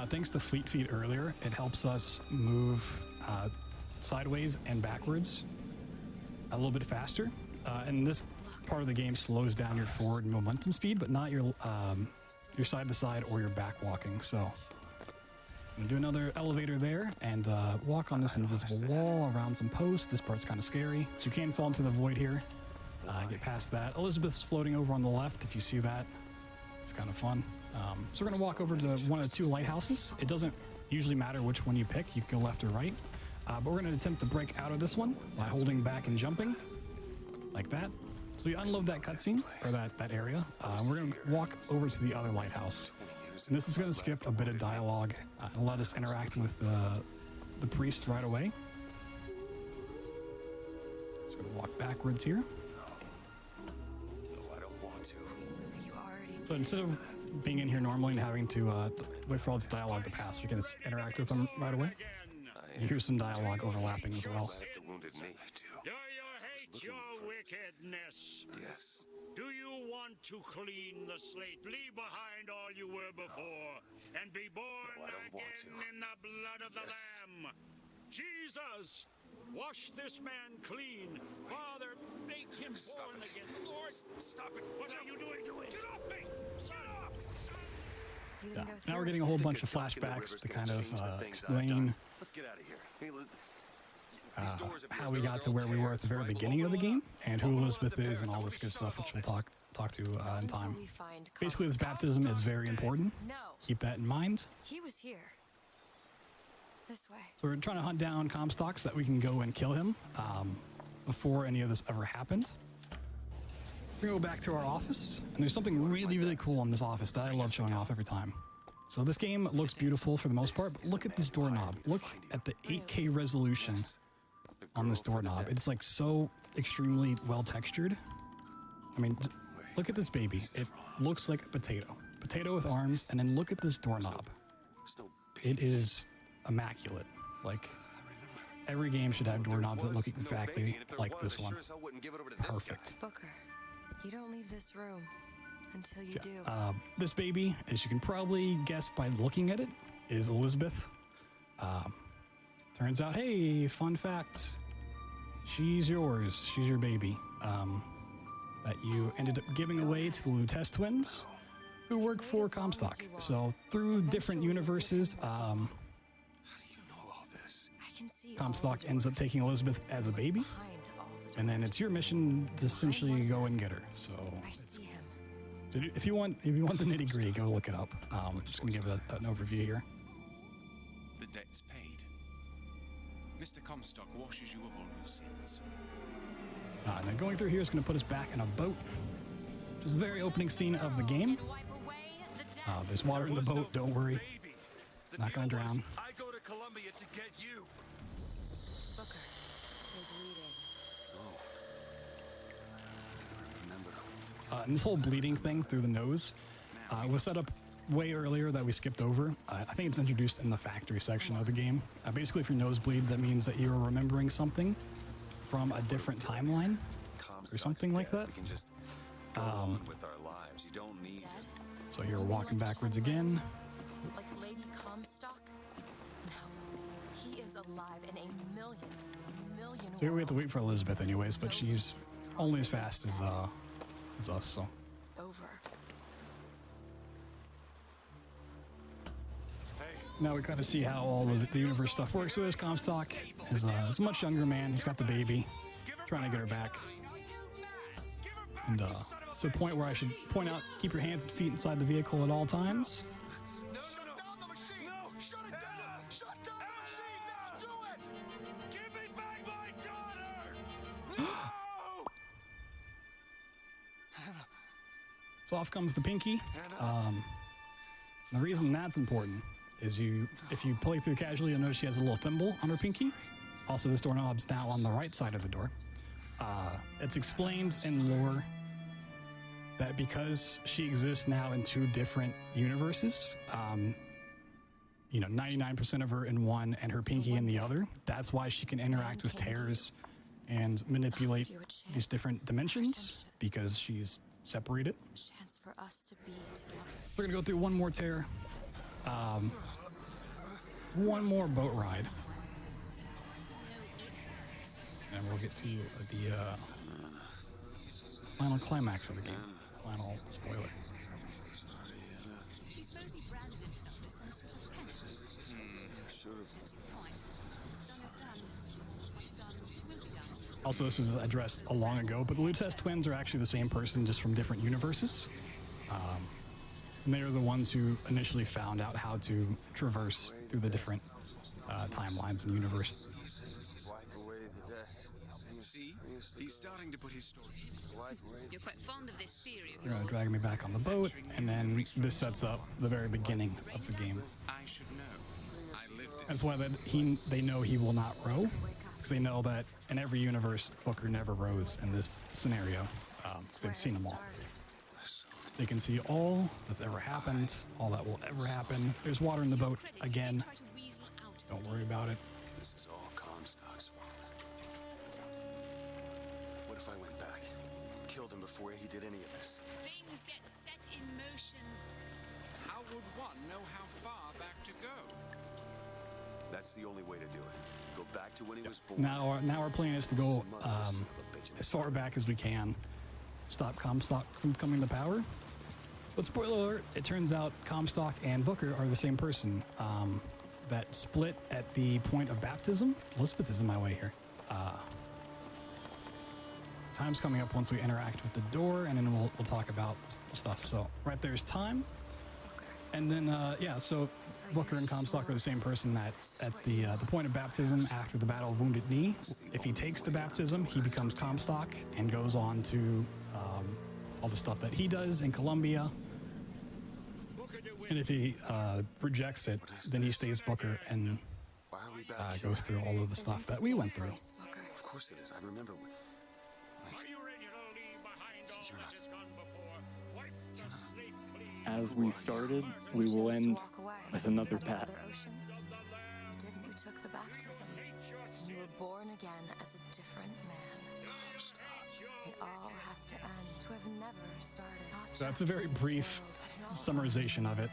S2: Thanks to Fleet Feet earlier, it helps us move sideways and backwards a little bit faster. And this part of the game slows down your forward momentum speed, but not your side to side or your back walking. So I'm going to do another elevator there and walk on this invisible wall around some posts. This part's kind of scary. So you can fall into the void here. Get past that. Elizabeth's floating over on the left, if you see that. It's kind of fun. So we're going to walk over to one of the two lighthouses. It doesn't usually matter which one you pick. You can go left or right. But we're going to attempt to break out of this one by holding back and jumping like that. So we unload that cutscene, or that area. We're going to walk over to the other lighthouse. And this is going to skip a bit of dialogue and let us interact with the priest right away. Just going to walk backwards here. So instead of being in here normally and having to wait for all this dialogue to pass, we can just interact with them right away. You hear some dialogue overlapping as well.
S12: Do you hate your wickedness?
S5: Yes.
S12: Do you want to clean the slate, leave behind all you were before, and be born again in the blood of the Lamb? Jesus, wash this man clean. Father, make him born again. Lord, stop it. What are you doing? Get off me! Shut up!
S2: Yeah. Now we're getting a whole bunch of flashbacks to kind of explain how we got to where we were at the very beginning of the game and who Elizabeth is and all this good stuff, which we'll talk to in time. Basically, this baptism is very important. Keep that in mind.
S4: He was here. This way.
S2: So we're trying to hunt down Comstock so that we can go and kill him before any of this ever happened. We're going to go back to our office, and there's something really, really cool in this office that I love showing off every time. So this game looks beautiful for the most part, but look at this doorknob. Look at the 8K resolution on this doorknob. It's like so extremely well textured. I mean, look at this baby. It looks like a potato. Potato with arms, and then look at this doorknob. It is immaculate. Like, every game should have doorknobs that look exactly like this one. Perfect.
S4: Booker, you don't leave this room until you do.
S2: This baby, as you can probably guess by looking at it, is Elizabeth. Turns out, hey, fun fact, she's yours. She's your baby. That you ended up giving away to the Lutece twins, who work for Comstock. So through different universes, Comstock ends up taking Elizabeth as a baby, and then it's your mission to essentially go and get her. So it's So if you want the nitty gritty, go look it up. I'm just gonna give an overview here.
S13: The debt's paid. Mr. Comstock washes you of all your sins.
S2: And then going through here is gonna put us back in a boat. This is the very opening scene of the game. There's water in the boat. Don't worry. Not gonna drown.
S5: I go to Columbia to get you.
S4: Booker, you're bleeding.
S2: And this whole bleeding thing through the nose was set up way earlier that we skipped over. I think it's introduced in the factory section of the game. Basically, if your nose bleed, that means that you're remembering something from a different timeline or something like that.
S5: We can just go on with our lives. You don't need.
S2: So here we're walking backwards again.
S4: Like Lady Comstock? No, he is alive in a million
S2: So here we have to wait for Elizabeth anyways, but she's only as fast as us, so.
S4: Over.
S2: Now we kind of see how all of the universe stuff works. So there's Comstock, is a much younger man. He's got the baby, trying to get her back. And it's the point where I should point out, keep your hands and feet inside the vehicle at all times. So off comes the pinky. The reason that's important is if you play through casually, you'll notice she has a little thimble on her pinky. Also, this doorknob's now on the right side of the door. It's explained in lore that because she exists now in two different universes, 99% of her in one and her pinky in the other, that's why she can interact with tears and manipulate these different dimensions, because she's separated.
S4: Chance for us to be together.
S2: We're gonna go through one more tear, one more boat ride, and we'll get to the final climax of the game. Final spoiler.
S10: He suppose he branded himself as some sort of penance.
S5: Should have.
S10: That's the point. What's done is done. What's done will be done.
S2: Also, this was addressed a long ago, but the Lutez twins are actually the same person, just from different universes. And they are the ones who initially found out how to traverse through the different timelines in the universe.
S5: Wipe away the debt.
S13: See? He's starting to put his story.
S10: You're quite fond of this theory of
S2: They're gonna
S10: yours.
S2: drag me back on the boat, and then this sets up the very beginning of the game.
S13: I should know. I lived it.
S2: That's why they know he will not row, because they know that in every universe, Booker never rows in this scenario, because they've seen them all. They can see all that's ever happened, all that will ever happen. There's water in the boat again. Don't worry about it.
S5: This is all Comstock's fault. What if I went back, killed him before he did any of this?
S10: Things get set in motion.
S13: How would one know how far back to go?
S5: That's the only way to do it. Go back to when he was born.
S2: Now our plan is to go as far back as we can. Stop Comstock from coming to power. But spoiler alert, it turns out Comstock and Booker are the same person. That split at the point of baptism. Elizabeth is in my way here. Time's coming up once we interact with the door, and then we'll talk about the stuff. So right there's time. And then, so Booker and Comstock are the same person that at the point of baptism after the Battle of Wounded Knee, if he takes the baptism, he becomes Comstock and goes on to all the stuff that he does in Columbia. And if he rejects it, then he stays Booker and goes through all of the stuff that we went through.
S5: Of course it is. I remember.
S3: As we started, we will end with another path.
S4: Didn't you took the baptism? You were born again as a different man. It all has to end. To have never started.
S2: So that's a very brief summarization of it.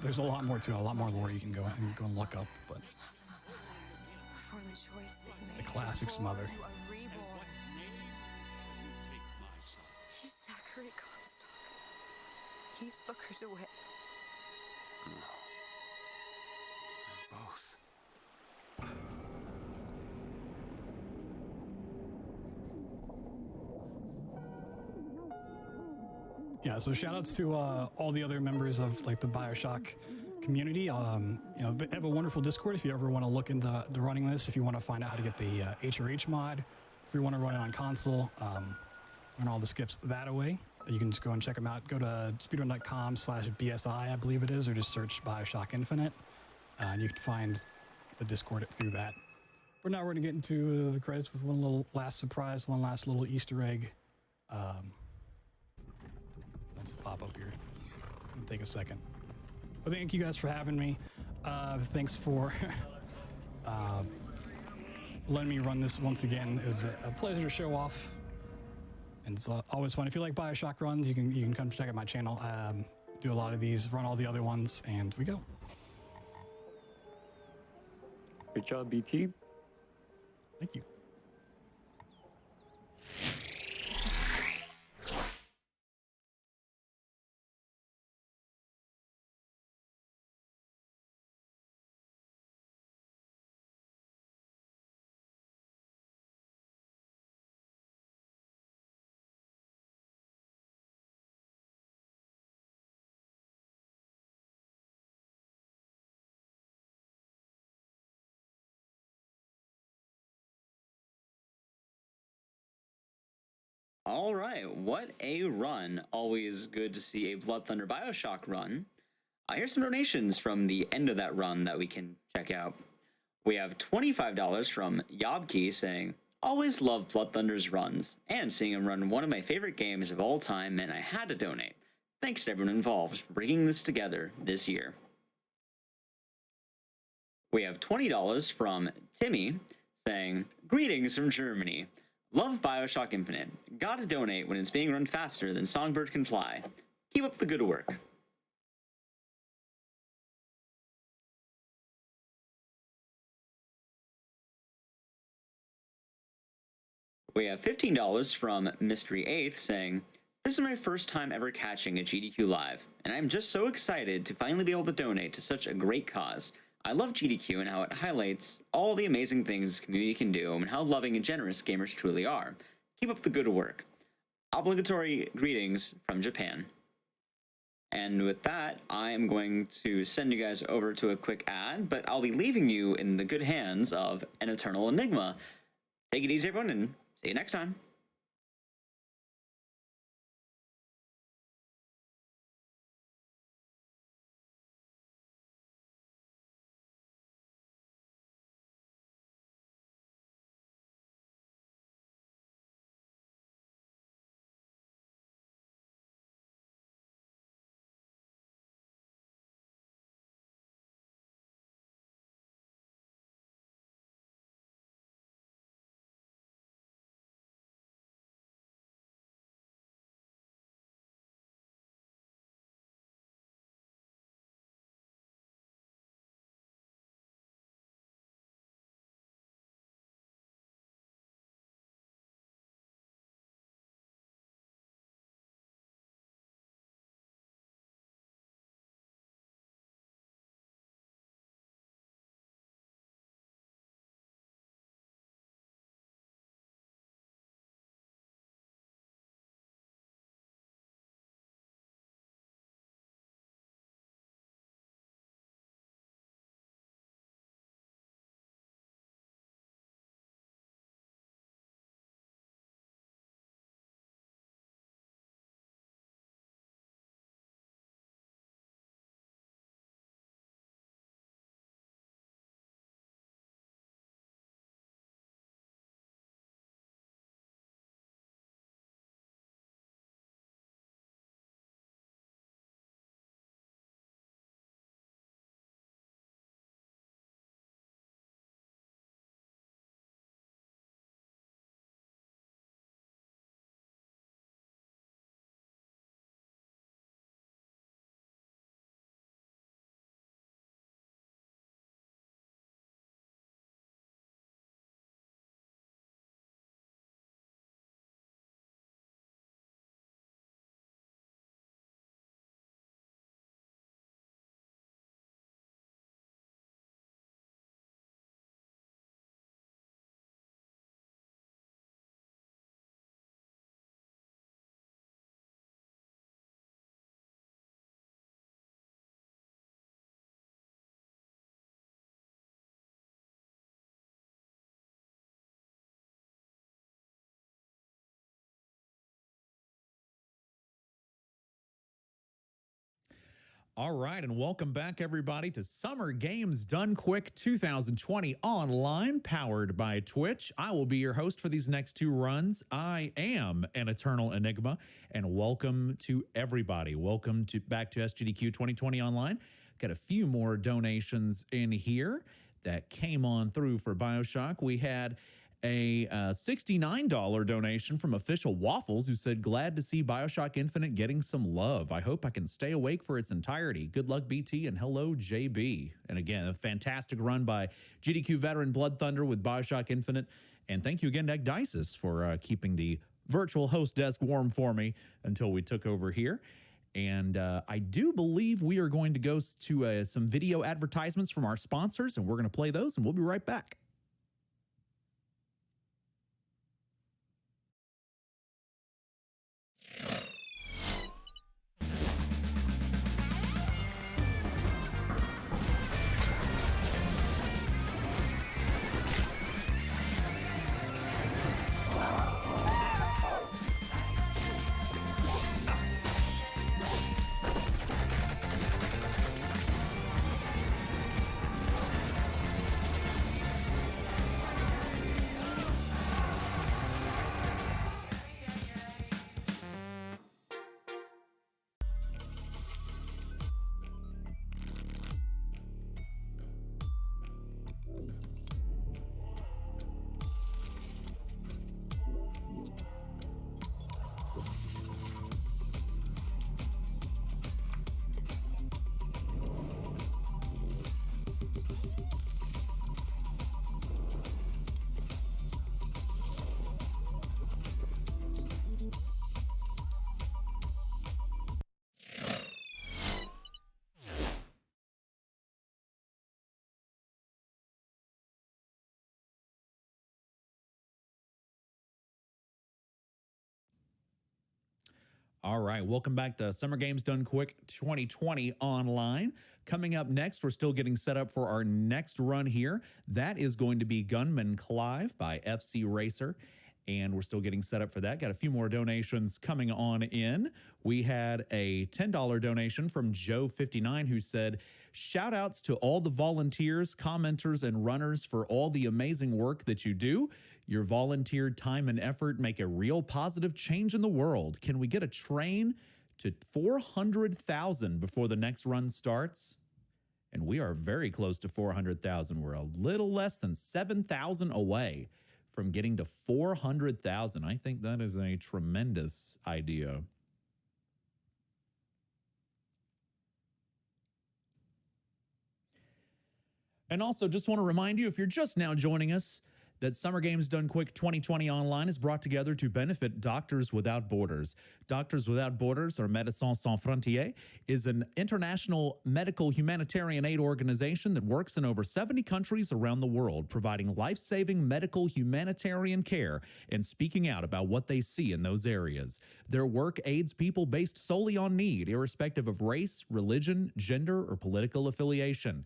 S2: There's a lot more to it, a lot more lore you can go and look up, but
S4: Before the choice is made,
S2: the classic smother.
S4: you are reborn. He's Zachary Comstock. He's Booker DeWitt.
S5: Both.
S2: Yeah, so shout outs to all the other members of like the BioShock community. You know, they have a wonderful Discord if you ever want to look into running this, if you want to find out how to get the HRH mod, if you want to run it on console, run all the skips that way. You can just go and check them out. Go to speedrun.com/BSI, I believe it is, or just search BioShock Infinite, and you can find the Discord through that. For now, we're going to get into the credits with one little last surprise, one last little Easter egg. Let's pop up here. It'll take a second. But thank you guys for having me. Thanks for letting me run this once again. It was a pleasure to show off. And it's always fun. If you like BioShock runs, you can come check out my channel. Do a lot of these, run all the other ones, and we go.
S3: Good job, BT.
S2: Thank you.
S1: All right, what a run. Always good to see a Blood Thunder BioShock run. Here's some donations from the end of that run that we can check out. We have $25 from Ecdycis saying, always love Blood Thunder's runs, and seeing him run one of my favorite games of all time meant I had to donate. Thanks to everyone involved for bringing this together this year. We have $20 from Timmy saying, greetings from Germany. Love BioShock Infinite. Gotta donate when it's being run faster than Songbird can fly. Keep up the good work. We have $15 from Mystery 8th saying, this is my first time ever catching a GDQ live, and I'm just so excited to finally be able to donate to such a great cause. I love GDQ and how it highlights all the amazing things this community can do and how loving and generous gamers truly are. Keep up the good work. Obligatory greetings from Japan. And with that, I am going to send you guys over to a quick ad, but I'll be leaving you in the good hands of an eternal enigma. Take it easy, everyone, and see you next time.
S14: All right, and welcome back, everybody, to Summer Games Done Quick 2020 online, powered by Twitch. I will be your host for these next two runs. I am an Eternal Enigma, and welcome to everybody. Welcome to back to SGDQ 2020 online. Got a few more donations in here that came on through for BioShock. We had a $69 donation from Official Waffles, who said, glad to see BioShock Infinite getting some love. I hope I can stay awake for its entirety. Good luck, BT, and hello, JB. And again, a fantastic run by GDQ veteran bloodthunder with BioShock Infinite. And thank you again to Ecdycis for keeping the virtual host desk warm for me until we took over here. And I do believe we are going to go to some video advertisements from our sponsors, and we're going to play those, and we'll be right back. All right, welcome back to Summer Games Done Quick 2020 online. Coming up next, we're still getting set up for our next run here. That is going to be Gunman Clive by FC Racer, and we're still getting set up for that. Got a few more donations coming on in. We had a $10 donation from Joe59, who said, shout outs to all the volunteers, commenters, and runners for all the amazing work that you do. Your volunteered time and effort make a real positive change in the world. Can we get a train to 400,000 before the next run starts? And we are very close to 400,000. We're a little less than 7,000 away from getting to 400,000. I think that is a tremendous idea. And also, just want to remind you, if you're just now joining us, that Summer Games Done Quick 2020 online is brought together to benefit Doctors Without Borders. Doctors Without Borders, or Médecins Sans Frontières, is an international medical humanitarian aid organization that works in over 70 countries around the world, providing life-saving medical humanitarian care and speaking out about what they see in those areas. Their work aids people based solely on need, irrespective of race, religion, gender, or political affiliation.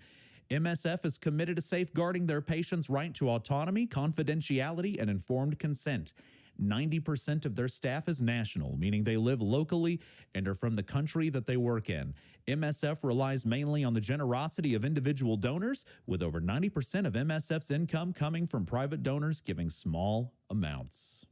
S14: MSF is committed to safeguarding their patients' right to autonomy, confidentiality, and informed consent. 90% of their staff is national, meaning they live locally and are from the country that they work in. MSF relies mainly on the generosity of individual donors, with over 90% of MSF's income coming from private donors giving small amounts.